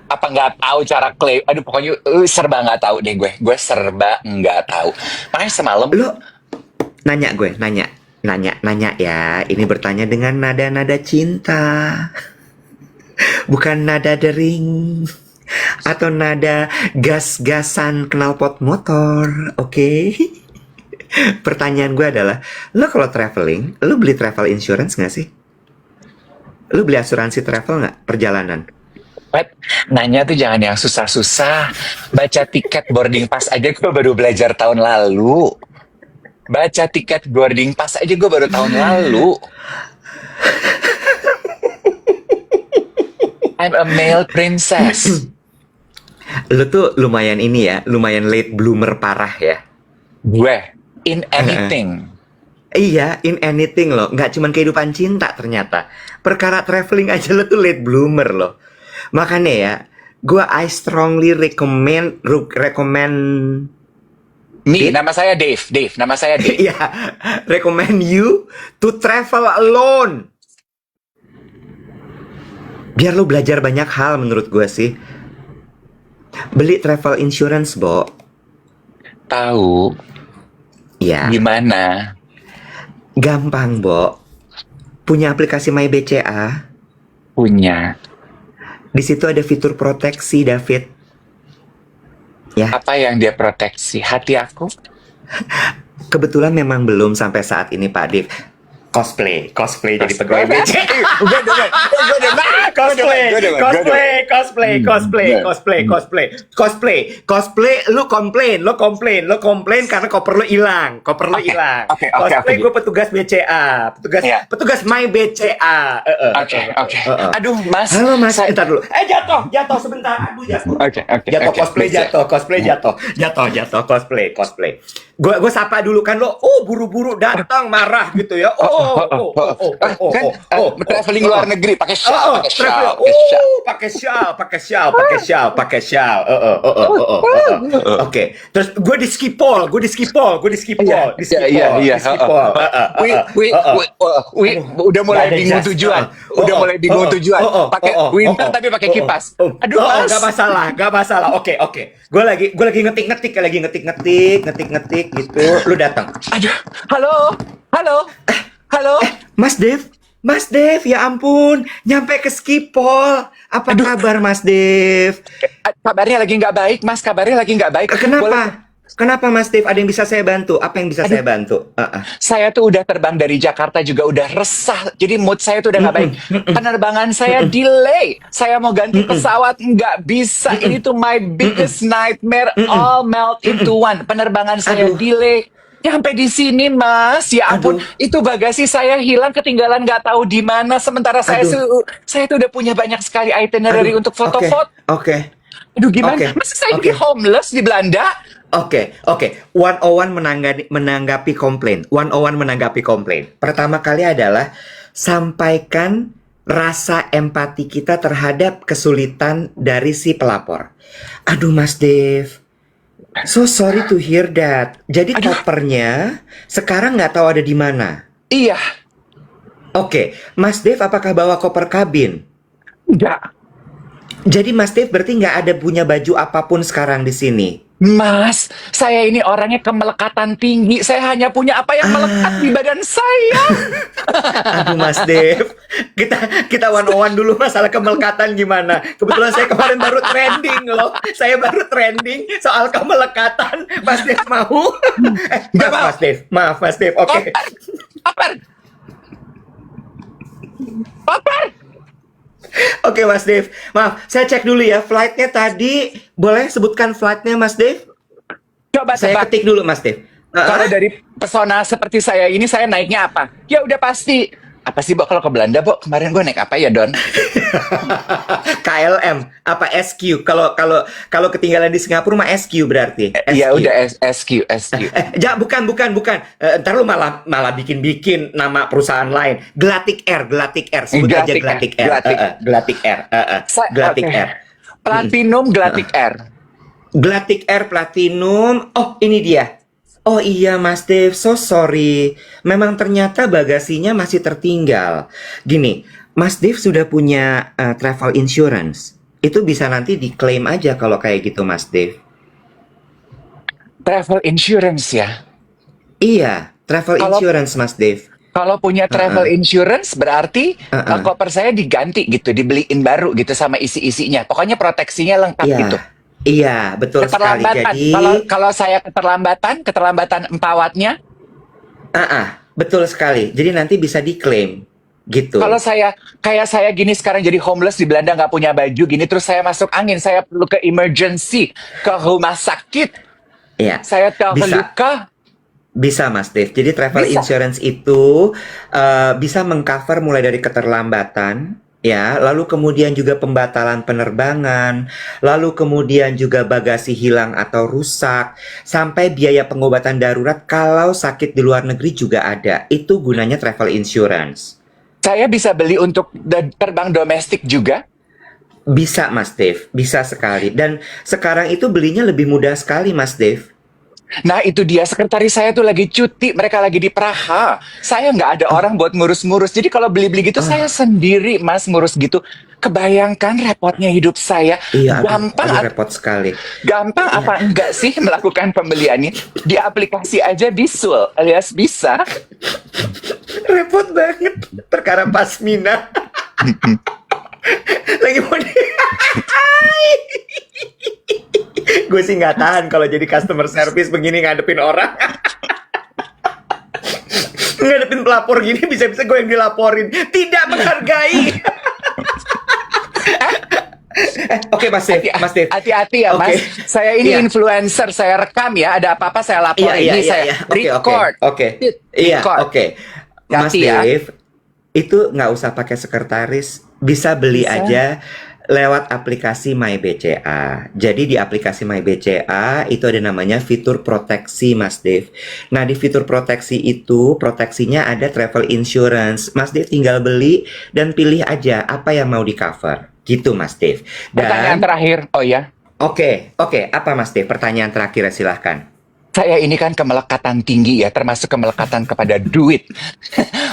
Apa nggak tahu cara claim? Aduh, pokoknya serba nggak tahu deh gue. Gue serba nggak tahu. Makanya semalam Lo nanya ya. Ini bertanya dengan nada-nada cinta. Bukan nada dering atau nada gas-gasan knalpot motor, oke? Pertanyaan gue adalah, lo kalau traveling, lo beli travel insurance nggak sih? Lo beli asuransi travel nggak perjalanan? Pat, nanya tuh jangan yang susah-susah. Baca tiket boarding pass aja gue baru belajar tahun lalu. Baca tiket boarding pass aja gue baru tahun lalu. I'm a male princess. Lo tuh lumayan ini ya, lumayan late bloomer parah ya. Gue, in anything. Iya, in anything loh. Nggak cuman kehidupan cinta ternyata. Perkara traveling aja lo tuh late bloomer loh. Makanya ya, I strongly recommend Nama saya Dave. Nama saya Dave. Iya, recommend you to travel alone. Biar lo belajar banyak hal menurut gue sih. Beli travel insurance, Bo. Tahu Ya, gimana? gampang, Bo. Punya aplikasi MyBCA. Punya. Di situ ada fitur proteksi, David. Ya, Apa yang dia proteksi? Hati aku? kebetulan memang belum sampai saat ini, Pak Div. Cosplay jadi pegawai BCA. Gue denger. Cosplay, lu komplain karena koper lu hilang. Oke. Cosplay gue petugas BCA, Iya. petugas My BCA. Oke. Aduh, Mas. Halo Mas, Saya- entar dulu. Jatuh sebentar. Aduh, jatuh. Oke. Jatuh cosplay cosplay. Gue sapa dulu kan lo. Oh, buru-buru datang marah gitu ya. Traveling luar negeri pakai shawl, Pakai shawl. Oke, terus gue di skipol. Iya. Udah mulai bingung tujuan. Pakai winter tapi pakai kipas. Aduh, Mas. Gak masalah. Oke. Gue lagi ngetik gitu. Lu datang. Aduh, halo. Mas Dev, ya ampun, nyampe ke Skipol. Apa kabar Mas Dev? Kabarnya lagi nggak baik, Mas. Kenapa Mas Dev? Ada yang bisa saya bantu? Apa yang bisa saya bantu? Saya tuh udah terbang dari Jakarta juga udah resah. Jadi mood saya tuh udah nggak baik. Penerbangan saya delay. Saya mau ganti pesawat nggak bisa. Ini tuh my biggest nightmare. All melt into one. Penerbangan saya delay. Sampai di sini, Mas. Ya ampun, itu bagasi saya hilang, ketinggalan nggak tahu di mana. Sementara saya tuh udah punya banyak sekali itinerary untuk foto-foto. Oke. Aduh, gimana? Oke. Masa saya jadi homeless di Belanda? Oke. 101 menanggapi komplain. Pertama kali adalah sampaikan rasa empati kita terhadap kesulitan dari si pelapor. Aduh, Mas Dev. So sorry to hear that. Jadi kopernya sekarang nggak tahu ada di mana. Iya. Oke, Mas Dev apakah bawa koper kabin? Enggak. Jadi Mas Dev berarti nggak ada punya baju apapun sekarang di sini. Mas, saya ini orangnya kemelekatan tinggi. Saya hanya punya apa yang melekat di badan saya. Aduh Mas Dev, kita one-on-one dulu masalah kemelekatan gimana. Kebetulan saya kemarin baru trending loh. Saya baru trending soal kemelekatan. Mas Dev mau? Maaf Mas Dev. Oke. Papar. Oke Mas Dev, maaf, saya cek dulu ya flightnya tadi. Boleh sebutkan flightnya Mas Dev? Coba Saya tebak. ketik dulu Mas Dev. Kalau dari pesona seperti saya ini, saya naiknya apa? Ya udah pasti. Apa sih, Bo? Kalau ke Belanda, Bo? Kemarin gue naik apa ya, Don? KLM apa SQ? Kalau ketinggalan di Singapura mah SQ berarti. Iya SQ. udah SQ. Bukan. Ntar lu malah bikin nama perusahaan lain. Glatic Air. Sebut aja Glatic Glatic Air. Glatic Oke. Air. Platinum Glatic Air. Glatic Air Platinum. Oh, ini dia. Oh iya Mas Dev, so sorry. Memang ternyata bagasinya masih tertinggal. Gini, Mas Dev sudah punya travel insurance. Itu bisa nanti diklaim aja kalau kayak gitu Mas Dev. Travel insurance ya? Iya, travel insurance Mas Dev. Kalau punya travel insurance berarti koper saya diganti gitu, dibeliin baru gitu sama isi-isinya. Pokoknya proteksinya lengkap Iya. gitu. Iya, betul sekali. Keterlambatan. Jadi, Kalau saya keterlambatan empawatnya. betul sekali. Jadi nanti bisa diklaim Kalau gitu. kayak saya gini sekarang jadi homeless di Belanda nggak punya baju gini, terus saya masuk angin, saya perlu ke emergency, ke rumah sakit, Iya, saya bisa. terluka, Bisa, Mas Dev. Jadi travel bisa. insurance itu bisa mengcover mulai dari keterlambatan, ya, lalu kemudian juga pembatalan penerbangan, lalu kemudian juga bagasi hilang atau rusak, sampai biaya pengobatan darurat kalau sakit di luar negeri juga ada. Itu gunanya travel insurance. Saya bisa beli untuk terbang domestik juga. Bisa, Mas Dev. Bisa sekali. Dan sekarang itu belinya lebih mudah sekali, Mas Dev. Nah itu dia, sekretaris saya tuh lagi cuti, mereka lagi di Praha. Saya nggak ada orang buat ngurus-ngurus. Jadi kalau beli-beli gitu saya Ah, sendiri mas ngurus gitu. Kebayangkan repotnya hidup saya. iya, aduh, Gampang, aduh repot sekali. gampang Iya, apa enggak sih melakukan pembeliannya? Di aplikasi aja bisul alias bisa. repot banget. Perkara pasmina. Lagi mau di... Gue sih nggak tahan kalau jadi customer service begini ngadepin orang. Ngadepin pelapor gini bisa-bisa gue yang dilaporin. Tidak menghargai. Oke, Mas Dev, Mas Dev. Hati-hati ya Oke. mas. Saya ini Iya. influencer, saya rekam ya. Ada apa-apa saya Iya, laporin. iya, Ini iya, saya iya. Oke, oke, record. oke. Iya, Record. oke. Mas Hati ya. Dev, itu nggak usah pakai sekretaris, bisa beli Bisa. aja lewat aplikasi MyBCA. Jadi di aplikasi MyBCA itu ada namanya fitur proteksi, Mas Dev. Nah, di fitur proteksi itu, proteksinya ada travel insurance. Mas Dev tinggal beli dan pilih aja apa yang mau di cover. Gitu, Mas Dev. Pertanyaan Dan, terakhir. Oh ya. oke, apa Mas Dev? Pertanyaan terakhir, silahkan. Saya ini kan kemelekatan tinggi ya, termasuk kemelekatan kepada duit.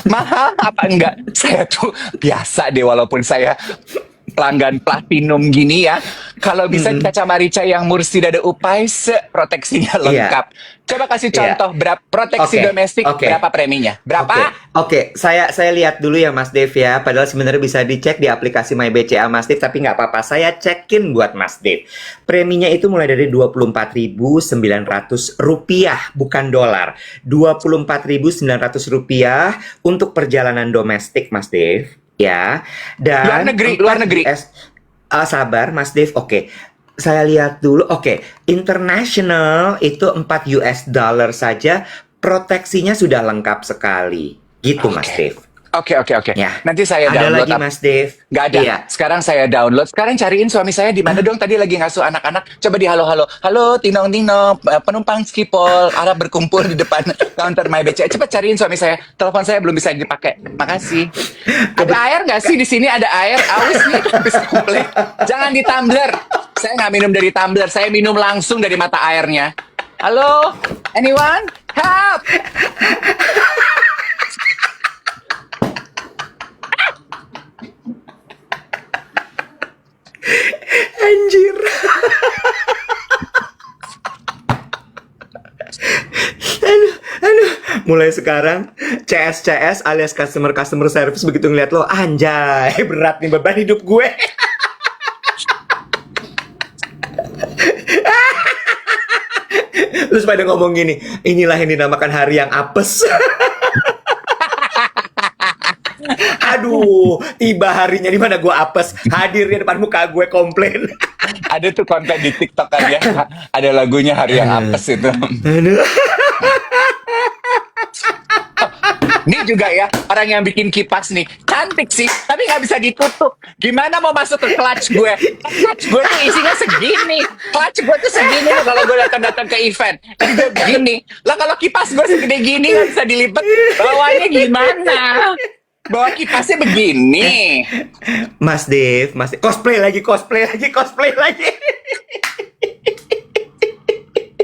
Mahal apa enggak? Saya tuh biasa deh, walaupun saya pelanggan platinum gini ya. Kalau bisa Mm-mm. kaca marica yang Mursid ada Upaise, proteksinya Iya, lengkap. Coba kasih iya. contoh berapa proteksi Oke, domestik, oke. berapa preminya? Oke, Berapa? oke. Saya lihat dulu ya Mas Dev ya. Padahal sebenarnya bisa dicek di aplikasi MyBCA Mas Dev, tapi nggak apa-apa. Saya cekin buat Mas Dev. Preminya itu mulai dari Rp24.900, bukan dolar. Rp24.900 untuk perjalanan domestik Mas Dev, ya. Luar Dan negeri, luar 4 negeri. US. Sabar Mas Dev. Oke. Saya lihat dulu. Oke, international itu 4 US dollar saja. Proteksinya sudah lengkap sekali. Gitu Mas Oke. Dev. Oke. Ya. Nanti saya Ada download. lagi Mas Dev? Nggak ada. Iya. Sekarang saya download. Sekarang cariin suami saya di mana dong? Tadi lagi ngasuh anak-anak. Coba di halo-halo. Halo, Tinong Tinong. Penumpang Skipol. Harap berkumpul di depan counter MyBCA. Coba cariin suami saya. Telepon saya belum bisa dipakai. Makasih. Ada air nggak sih di sini? Ada air. Aus nih. Habis komplit. Jangan di tumbler. Saya nggak minum dari tumbler. Saya minum langsung dari mata airnya. Halo? Anyone? Help! Anjir. Aduh. Mulai sekarang CS alias customer service begitu ngeliat lo, anjay, berat nih beban hidup gue. Terus pada ngomong gini, inilah yang dinamakan hari yang apes. Aduh, tiba harinya di mana gue apes, hadir di depan muka gue komplain. Ada tuh konten di TikTok kan ya. Ada lagunya Hari yang Apes itu. Aduh. Ini juga ya, orang yang bikin kipas nih. Cantik sih, tapi nggak bisa ditutup. Gimana mau masuk ke clutch gue? Clutch gue tuh isinya segini. Clutch gue tuh segini loh kalau gue datang-datang ke event. Jadi gue begini. Lah kalau kipas gue segede gini nggak bisa dilipat. Bawahnya gimana? Bawa kipasnya begini. Mas Dev, cosplay lagi.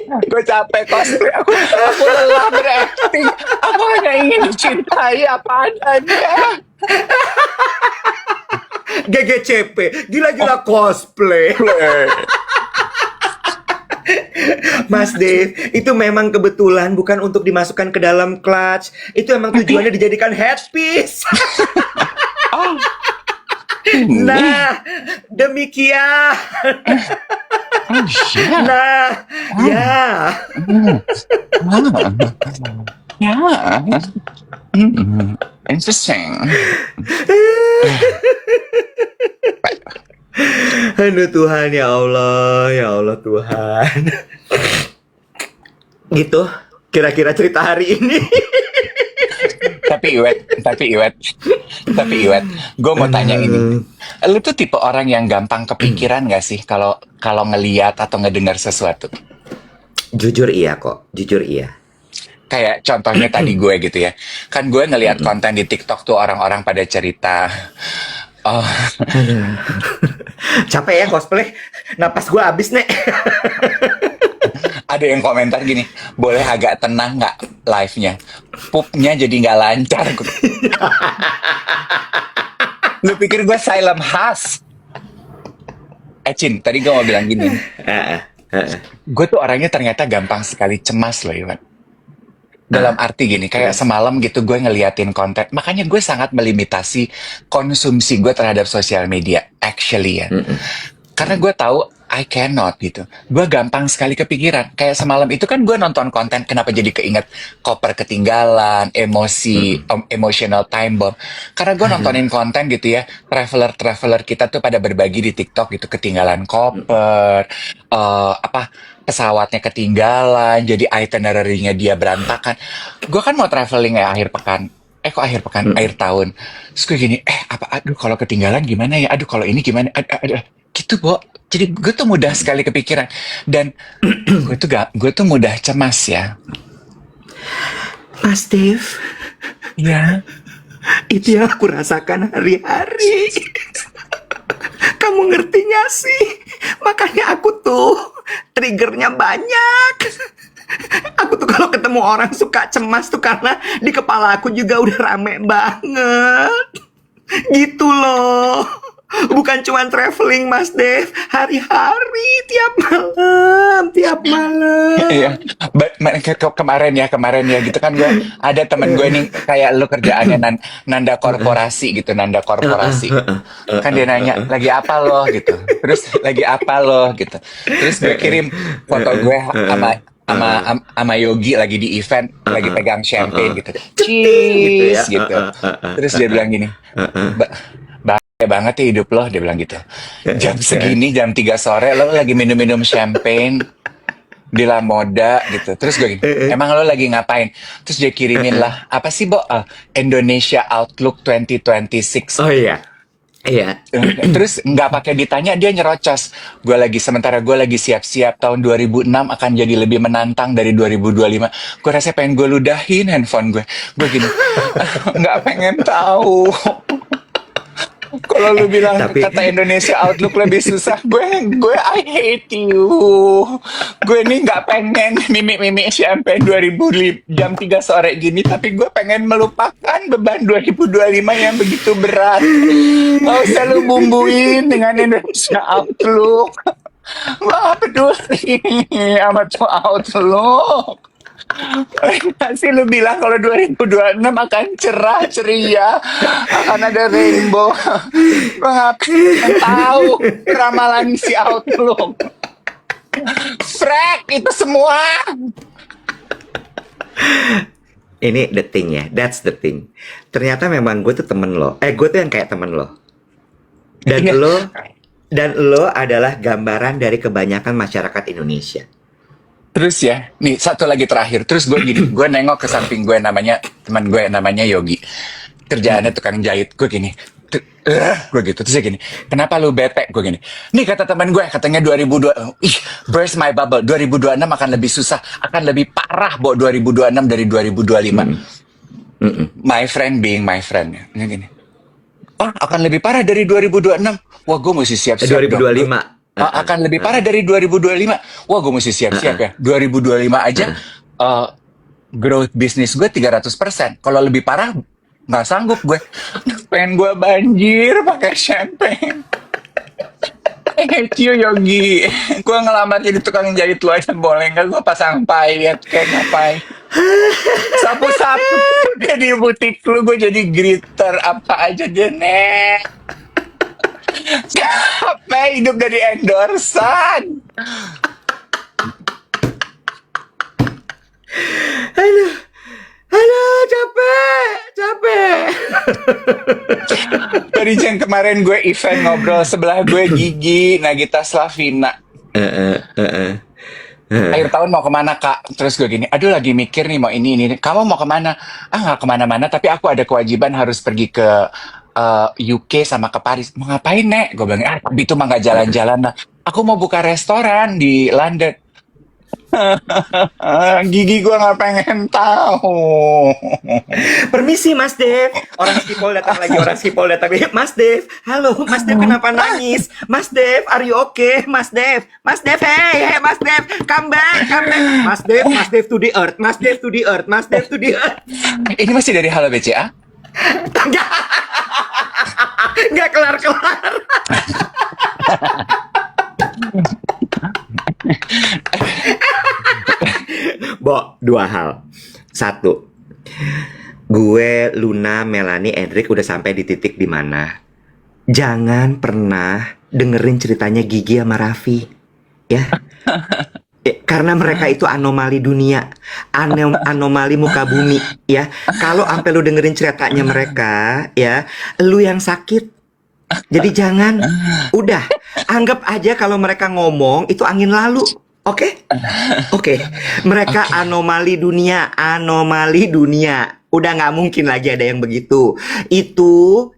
Gue capek cosplay, aku lelah berakting. Aku hanya ingin dicintai apa adanya. GGCP, gila-gila cosplay. Mas Dev, itu memang kebetulan bukan untuk dimasukkan ke dalam clutch. Itu emang tujuannya dijadikan headpiece. Oh, Nah, demikian. Oh, yeah. Nah, Oh, ya. mm, yeah. Interesting. Aduh Tuhan, ya Allah Tuhan. Gitu, kira-kira cerita hari ini. Tapi Iwet, gue mau tanya ini. Aduh. Lu tuh tipe orang yang gampang kepikiran gak sih kalau kalau ngeliat atau ngedengar sesuatu? Jujur iya kok, jujur iya. Kayak contohnya tadi gue gitu ya. Kan gue ngeliat konten di TikTok tuh orang-orang pada cerita. Oh, Aduh. Capek ya cosplay. Napas gue habis nek. ada yang komentar gini, boleh agak tenang nggak live-nya? Pupnya jadi nggak lancar. Lu pikir gue silent has? Cin, tadi gue mau bilang gini. Heeh, heeh. Gue tuh orangnya ternyata gampang sekali cemas loh, Iwan. Dalam arti gini, kayak Terus, semalam gitu gue ngeliatin konten. Makanya gue sangat melimitasi konsumsi gue terhadap sosial media. Actually ya. Karena gue tahu I cannot gitu. Gue gampang sekali kepikiran. Kayak semalam itu kan gue nonton konten, kenapa jadi keinget koper ketinggalan, emosi, emotional time bomb. Karena gue nontonin konten gitu ya, traveler-traveler kita tuh pada berbagi di TikTok gitu, ketinggalan koper, apa pesawatnya ketinggalan, jadi itinerary-nya dia berantakan. Gue kan mau traveling ya akhir pekan. Kok akhir pekan, akhir tahun. Terus gue gini, aduh kalau ketinggalan gimana ya? Aduh kalau ini gimana? Aduh. Gitu, Bo. Jadi gue tuh mudah sekali kepikiran. Dan gue tuh mudah cemas ya. Mas Dev, Iya. itu yang aku rasakan hari-hari. Kamu ngerti gak sih? Makanya aku tuh triggernya banyak. Aku tuh kalau ketemu orang suka cemas tuh karena di kepala aku juga udah rame banget. Gitu loh. Bukan cuma traveling Mas Dev, hari-hari tiap malam, tiap malam. Iya. Kemarin ya gitu kan gue ada temen gue nih kayak lu kerjaannya nanda korporasi gitu, nanda korporasi. Kan dia nanya, lagi apa lo gitu. Terus lagi apa lo gitu. Terus gue kirim foto gue sama Yogi lagi di event, lagi pegang champagne gitu. Ceting gitu ya. Cheers gitu. Terus dia bilang gini, "Bahagia banget ya hidup lo," dia bilang gitu. Jam segini, jam 3 sore lo lagi minum-minum champagne di La Moda gitu. Terus gue gini, emang lo lagi ngapain? Terus dia kirimin lah, apa sih Bo? Indonesia Outlook 2026. Oh iya, iya. Terus nggak pakai ditanya dia nyerocos. Sementara gue lagi siap-siap tahun 2006 akan jadi lebih menantang dari 2025. Gue rasa pengen gue ludahin handphone gue. Gue gini, nggak pengen tahu. Kalau lu bilang Tapi kata Indonesia Outlook lebih susah, gue I hate you. Gue nih nggak pengen mimik-mimik champagne 2005 jam 3 sore gini, tapi gue pengen melupakan beban 2025 yang begitu berat. Nggak usah lu bumbuin dengan Indonesia Outlook. Nggak peduli sama tuh Outlook. Pasti lu bilang kalau 2026 akan cerah ceria, akan ada rainbow. Gue ngapain tahu ramalan si Outlook. Frek itu semua. ini the thing ya, that's the thing. Ternyata memang gue tuh temen lo. Gue tuh yang kayak temen lo. Dan Iya. lo adalah gambaran dari kebanyakan masyarakat Indonesia. Terus ya, nih satu lagi terakhir. Terus gue gini, gue nengok ke samping gue teman gue namanya Yogi. Kerjaannya tukang jahit. Gue gini, gue gitu. Terus dia gini, kenapa lu bete? Gue gini, nih kata teman gue, katanya 2002, burst my bubble. 2026 akan lebih susah, akan lebih parah, Bo, 2026 dari 2025. My friend being my friend. Ini gini, akan lebih parah dari 2026. Wah, gue mesti siap-siap dong. 2025. Akan lebih parah dari 2025. Wah, gue mesti siap-siap ya. 2025 aja growth bisnis gue 300%. Kalau lebih parah, nggak sanggup gue. Pengen gue banjir pakai champagne. I hate you, Yogi. Gue ngelamar jadi tukang jahit lu aja boleh nggak? Gue pasang payet kayak ngapain? Sapu-sapu dia di butik lu, gue jadi greeter apa aja deh, Nek. Capek Saya hidup dari endorsan. Aduh, aduh, capek. Dari yang kemarin gue event ngobrol sebelah gue Gigi, Nagita Slavina. Akhir tahun mau kemana kak? Terus gue gini, aduh lagi mikir nih mau ini. Kamu mau kemana? Nggak kemana-mana, tapi aku ada kewajiban harus pergi ke UK sama ke Paris. Mau ngapain nek? Gue bilang, tapi itu mah nggak jalan-jalan lah. Aku mau buka restoran di London. Gigi gue nggak pengen tahu. Permisi Mas Dev, orang Skipol datang lagi. Mas Dev, halo Mas Dev, kenapa nangis? Mas Dev, are you okay? Mas Dev, hey Mas Dev, come back. Mas Dev to the earth. Ini masih dari Halo BCA? Nggak kelar. Bo, 2 hal. 1, gue, Luna, Melanie, Edric udah sampai di titik di mana jangan pernah dengerin ceritanya Gigi sama Raffi, ya. Karena mereka itu anomali dunia, anomali muka bumi, ya. Kalau sampai lu dengerin ceritanya mereka, ya, lu yang sakit. Jadi jangan, udah, anggap aja kalau mereka ngomong itu angin lalu. Oke? Mereka anomali dunia. Udah nggak mungkin lagi ada yang begitu. Itu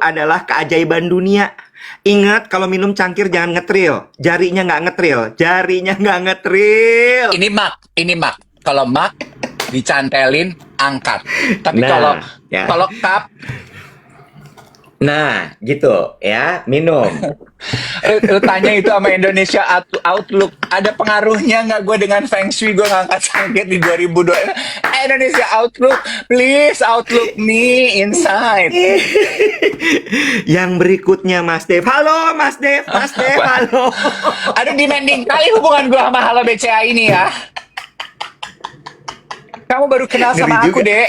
adalah keajaiban dunia. Ingat, kalau minum cangkir jangan ngetril. Jarinya nggak ngetril. Ini mak. Kalau mak dicantelin, angkat. Tapi Nah, ya. kalau cup, Nah, gitu ya, minum. lu tanya itu sama Indonesia Outlook, ada pengaruhnya nggak gue dengan Feng Shui gue ngangkat sangkit di 2002? Indonesia Outlook, please Outlook me inside. Yang berikutnya Mas Dev. Halo Mas Dev, halo. Aduh, demanding kali hubungan gue sama Halo BCA ini ya. Kamu baru kenal sama Ngeri aku, juga. Dek.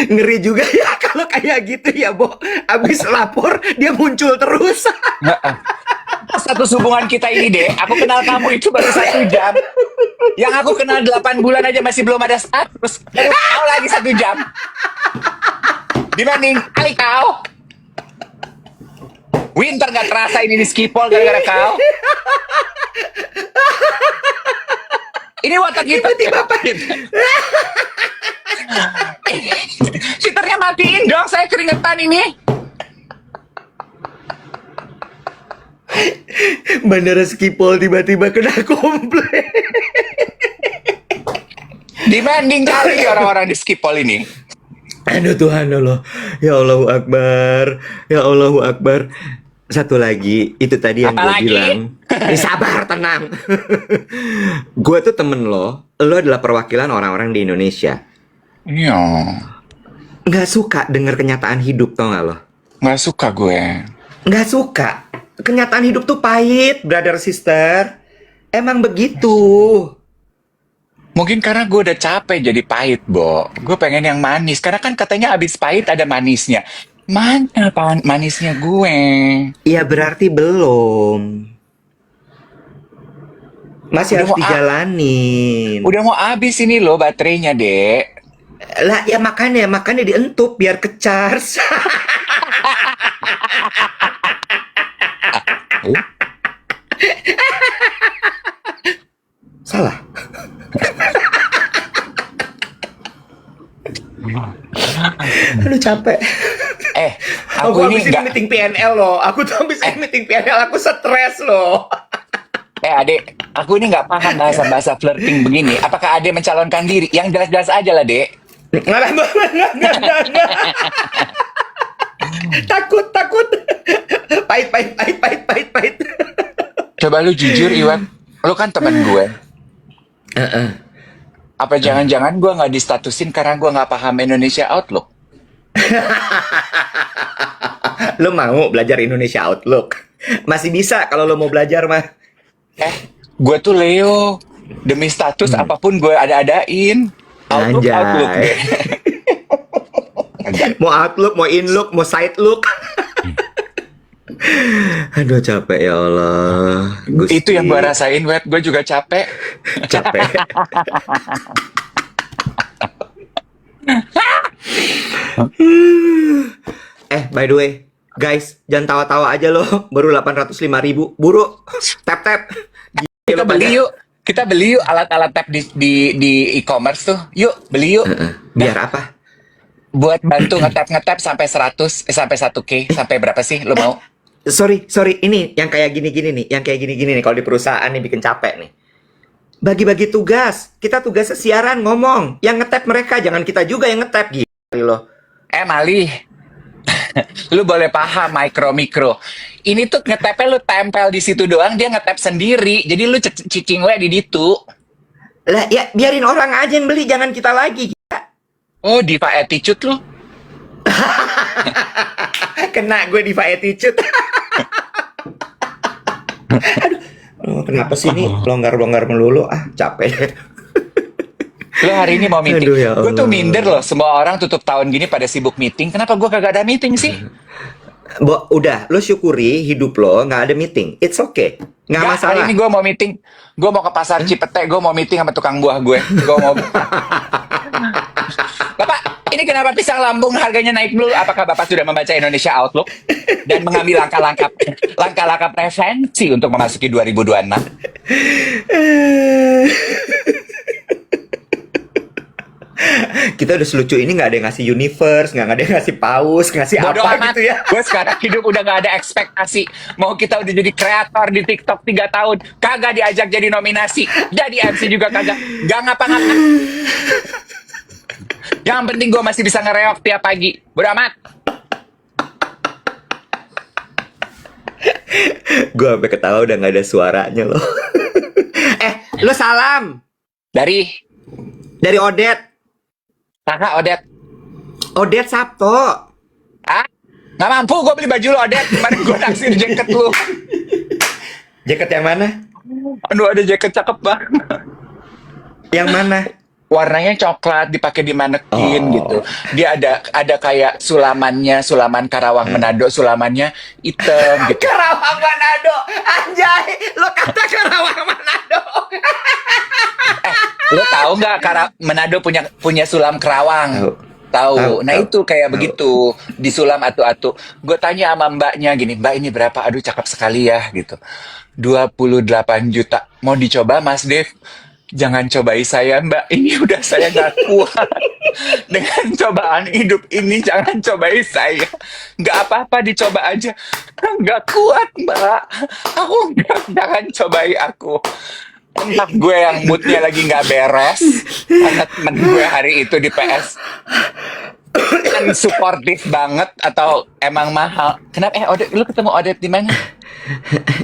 Ngeri juga ya kalau kayak gitu ya, Bo. Abis lapor dia muncul terus. Status hubungan kita ini, Dek, aku kenal kamu itu baru 1 jam. Yang aku kenal 8 bulan aja masih belum ada status. Baru kau lagi 1 jam. Dibanding kali kau. Winter gak terasa ini di Skipol gara-gara kau. Ini watak kita. Shitternya matiin dong, saya keringetan ini. Bandara Skipol tiba-tiba kena komplain. Dibanding kali orang-orang di Skipol ini. Aduh Tuhan Allah. Ya Allahu Akbar. Satu lagi, itu tadi yang gue bilang. Sabar, tenang. Gue tuh temen lo adalah perwakilan orang-orang di Indonesia. Iya. Nggak suka denger kenyataan hidup, tau gak lo? Nggak suka gue. Nggak suka. Kenyataan hidup tuh pahit, brother sister. Emang begitu. Mungkin karena gue udah capek jadi pahit, Bo. Gue pengen yang manis. Karena kan katanya abis pahit ada manisnya. Mana manisnya gue? Ya berarti belum. Masih Udah harus mau dijalanin. Udah mau habis ini loh baterainya, Dek. Lah ya makanya dientup biar ke-charge. Salah. Aduh capek. Aku ini habis ini nggak. meeting PNL loh. Aku tuh habis ini meeting PNL, aku stres loh. Adek, aku ini nggak paham bahasa-bahasa flirting begini. Apakah Adek mencalonkan diri? Yang jelas-jelas aja lah, Dek. Nggak. Takut. Pahit. Coba lu jujur, Iwan. Lu kan temen gue. Apa jangan-jangan gue nggak distatusin karena gue nggak paham Indonesia Outlook? Lo mau belajar Indonesia Outlook? Masih bisa kalau lo mau belajar mah. Gue tuh Leo. Demi status apapun gue ada-adain. Outlook, Anjay. Outlook. Mau Outlook, mau Inlook, mau Side Look. Aduh capek ya Allah, Itu yang gue Gusti. rasain, Wet. Gue juga capek. Capek. By the way, guys, jangan tawa-tawa aja loh. Baru 805.000. Buru, tap tap. Gila Kita lo pada. beli yuk. Kita beli yuk alat-alat tap di e-commerce tuh. Yuk, beli yuk. Dah, Biar apa? buat bantu ngetap-ngetap sampai 100, sampai 1K. Sampai berapa sih lo mau? Sorry. Ini yang kayak gini-gini nih. Yang kayak gini-gini nih. Kalau di perusahaan nih bikin capek nih. Bagi-bagi tugas. Kita tugasnya siaran ngomong. Yang ngetap mereka. Jangan kita juga yang ngetap. Gila loh. Malih. Lu boleh paham mikro. Ini tuh ngetapnya lu tempel di situ doang, dia ngetap sendiri. Jadi lu cicing we di ditu. Lah ya biarin orang aja yang beli. Jangan kita lagi. Oh, diva attitude lu. Kena gue diva attitude. Kenapa sih ini longgar-longgar melulu? Capek deh. Lu hari ini mau meeting. Aduh, ya Gue tuh Allah. minder loh, semua orang tutup tahun gini pada sibuk meeting. Kenapa gue kagak ada meeting sih? Udah, lo syukuri hidup lo nggak ada meeting. It's okay. Nggak Nggak, hari masalah. ini gue mau meeting. Gue mau ke pasar Cipete, gue mau meeting sama tukang buah gue. Gue mau... Bapak, ini kenapa pisang lambung harganya naik dulu? Apakah Bapak sudah membaca Indonesia Outlook dan mengambil langkah-langkah prevensi untuk memasuki 2026? Kita udah selucu ini nggak ada yang ngasih universe, nggak ada yang ngasih paus, ngasih Bodoh apa amat. gitu ya. Gue sekarang hidup udah gak ada ekspektasi. Mau kita udah jadi kreator di TikTok 3 tahun, kagak diajak jadi nominasi. Jadi MC juga kagak. Gak ngapa-ngapa. Yang penting gue masih bisa ngereok tiap pagi. Bodoh amat. Gue sampai ketawa udah nggak ada suaranya loh. Lo salam Dari dari Odet. kakak Odet. Odet Sabto. Ah, gak mampu gue beli baju lo Odet. Kemarin gue naksir jaket lu. Jaket yang mana? Aduh, ada jaket cakep banget. Yang mana? Warnanya coklat, dipakai di manekin Oh. gitu. Dia ada kayak sulamannya, sulaman Karawang Manado, sulamannya hitam gitu. Karawang Manado. Anjay, lo kata Karawang Manado. Lo tahu nggak Manado punya sulam Kerawang? Tahu. Nah Tahu. itu kayak Tahu. begitu di sulam atu-atu. Gue tanya sama mbaknya gini, Mbak ini berapa? Aduh cakep sekali ya gitu. 28 juta. Mau dicoba Mas Dev? Jangan cobai saya Mbak. Ini udah saya nggak kuat. Dengan cobaan hidup ini jangan cobai saya. Nggak apa-apa dicoba aja. Nggak kuat Mbak. Jangan cobai aku. Entah gue yang moodnya lagi nggak beres karena temen gue hari itu di PS kan suportif banget atau emang mahal. Kenapa? Odet, lu ketemu Odet di mana?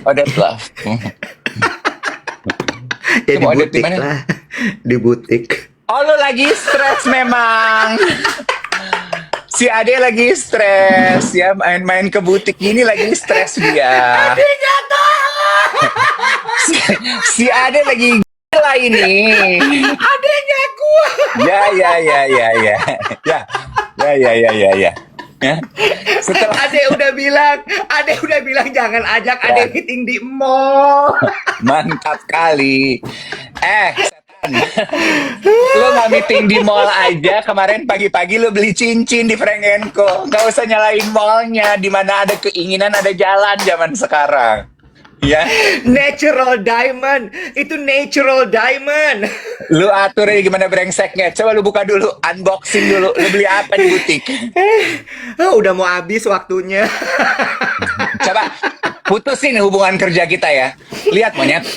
Odet Love. Ya di Ketemu Odet di butik mana? lah. Di butik. Oh lu lagi stres memang. Si Ade lagi stres ya, main-main ke butik gini lagi stres dia. Si Ade lagi gila ini. Adanya gua. Ya. Ya. Setelah Ade udah bilang jangan ajak Ade meeting di mall. mantap kali. Setan. Lu nggak meeting di mall aja, kemarin pagi-pagi lu beli cincin di Frank & Co. Nggak usah nyalain mallnya, di mana ada keinginan ada jalan zaman sekarang. Ya, Natural diamond. Itu natural diamond. lu atur aja gimana brengseknya. Coba lu buka dulu, unboxing dulu. Lu beli apa di butik? Udah mau habis waktunya. Coba putusin hubungan kerja kita ya. Lihat monyet.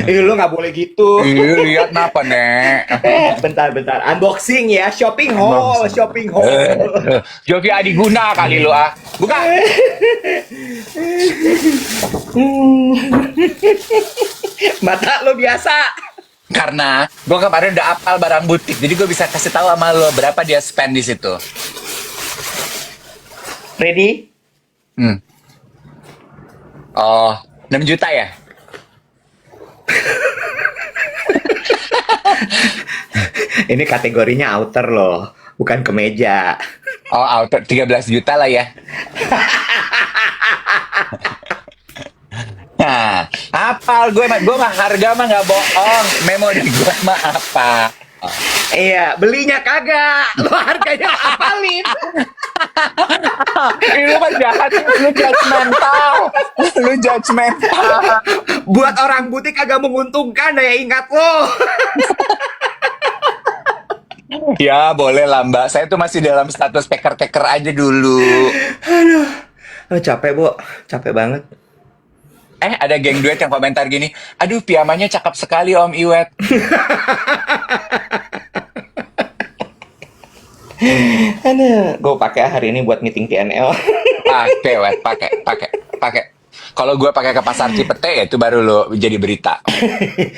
Lu nggak boleh gitu. Lihat apa nek? Bentar. Unboxing ya. Shopping haul. Jovi Adiguna kali lu ah. Buka. Mata lo biasa. Karena gue kemarin udah apal barang butik, jadi gue bisa kasih tahu sama lo berapa dia spend di situ. Ready? Oh, 6 juta ya? Ini kategorinya outer loh, bukan kemeja. Oh, auto 13 juta lah ya. Apal gue mah harga mah nggak bohong. Memori gue mah apa? Iya, belinya kagak. Lo harganya apalin. Ini mah jahat, lu judgmental. Lu judgmental. Buat orang butik kagak menguntungkan, daya ingat lo. Ya boleh lah Mbak, saya tuh masih dalam status peker-peker aja dulu. Oh, capek, Bu. Capek banget. Ada geng duet yang komentar gini, aduh piyamanya cakep sekali Om Iwet. Aduh, gue pakai hari ini buat meeting PNL. Pakai, Wet, pakai. Kalau gue pakai ke pasar Cipete ya itu baru lo jadi berita.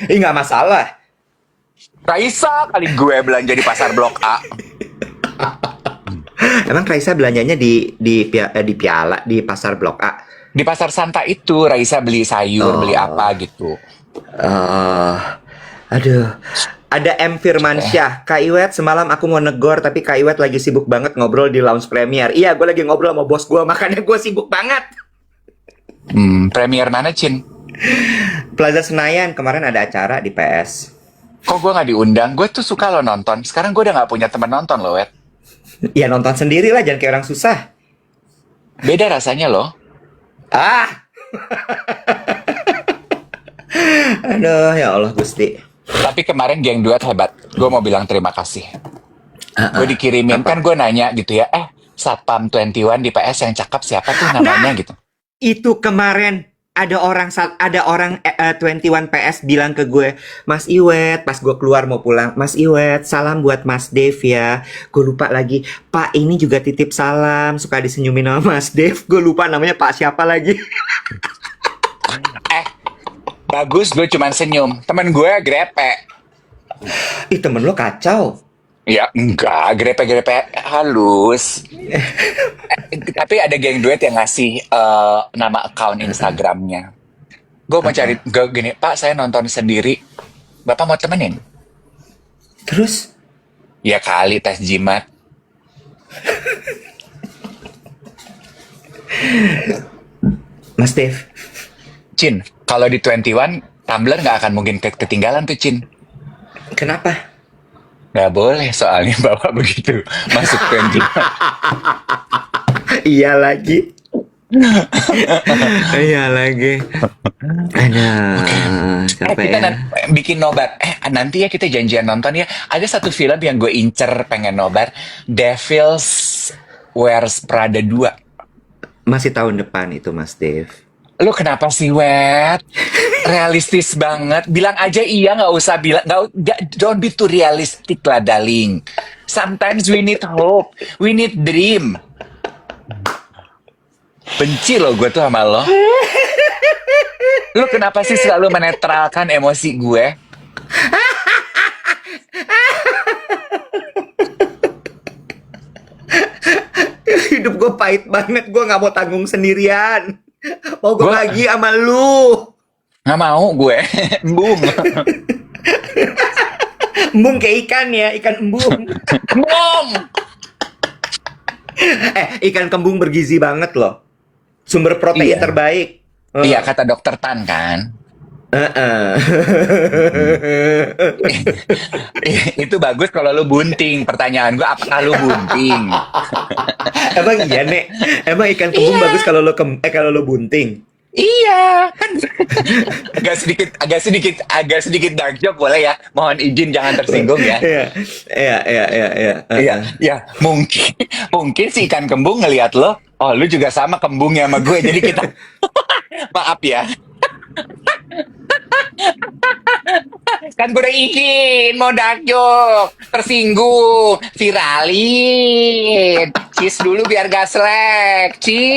Ih, nggak masalah. Raisa kali gue belanja di pasar Blok A. Emang Raisa belanjanya di Piala, di pasar Blok A? Di pasar Santa itu Raisa beli sayur, beli apa gitu. Eh, aduh. Ada M. Firmansyah. Kak Iwet, semalam aku mau negor, tapi Kak Iwet lagi sibuk banget ngobrol di lounge premier. Iya, gue lagi ngobrol sama bos gue, makanya gue sibuk banget. Premier mana, Cin? Plaza Senayan, kemarin ada acara di PS. Kok gue nggak diundang? Gue tuh suka lo nonton. Sekarang gue udah nggak punya teman nonton loh, Wet. Ya nonton sendiri lah, jangan kayak orang susah. Beda rasanya loh. Ah! Aduh, ya Allah Gusti. Tapi kemarin geng duet hebat. Gue mau bilang terima kasih. Gue dikirimin, kan gue nanya gitu ya, Satpam 21 di PS yang cakep siapa tuh namanya gitu. Itu kemarin ada orang 21 PS bilang ke gue, Mas Iwet, pas gue keluar mau pulang, Mas Iwet, salam buat Mas Dev ya. Gue lupa lagi, Pak ini juga titip salam, suka disenyumin sama Mas Dev. Gue lupa namanya Pak siapa lagi. Bagus, gue cuman senyum. Temen gue grepe. Ih, temen lo kacau. Ya enggak, grepe-grepe halus. Tapi ada geng duet yang ngasih nama account Instagramnya. Gue mau cari, gini, Pak saya nonton sendiri. Bapak mau temenin? Terus? Ya kali tes jimat. Mas Dev. Cin, kalau di 21, Tumblr nggak akan mungkin ketinggalan tuh, Cin. Kenapa? Nggak boleh, soalnya Bapak begitu masuk 21. Iya lagi. Iya lagi. Aduh, capek Kita ya. bikin nobar. Nanti ya kita janjian nonton ya. Ada satu film yang gue incer pengen nobar. Devils Wears Prada 2. Masih tahun depan itu, Mas Dev. Lu kenapa sih, Wet? Realistis banget. Bilang aja iya, nggak usah bilang. Don't be too realistic lah, darling. Sometimes we need hope. We need dream. Benci lo gue tuh sama lo. Lu kenapa sih selalu menetralkan emosi gue? Hidup gue pahit banget. Gue gak mau tanggung sendirian. Mau gue lagi sama lu. Nggak mau gue. Embung. Embung kayak ikan ya. Ikan embung. Embung. Ikan kembung bergizi banget loh. Sumber protein Iya. terbaik. Iya, kata dokter Tan kan. Itu bagus kalau lu bunting. Pertanyaan gue, apakah lu bunting? Emang iya, Nek? Emang ikan kembung bagus kalau lo bunting? Iya, kan agak sedikit dark joke boleh ya. Mohon izin jangan tersinggung ya. Iya. Iya. Mungkin si ikan kembung ngelihat lo, oh lu juga sama kembungnya sama gue, jadi kita maaf ya. Kan gue udah izin mau dark joke, tersinggung, viralin. Cheese dulu biar gak selek. Cheese.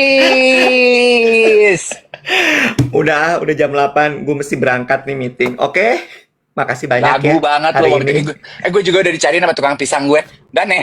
Udah jam 8. Gue mesti berangkat nih meeting. Oke? Makasih banyak Lagu ya. banget hari lo. ini. Gue juga udah dicariin sama tukang pisang gue. Dan ya.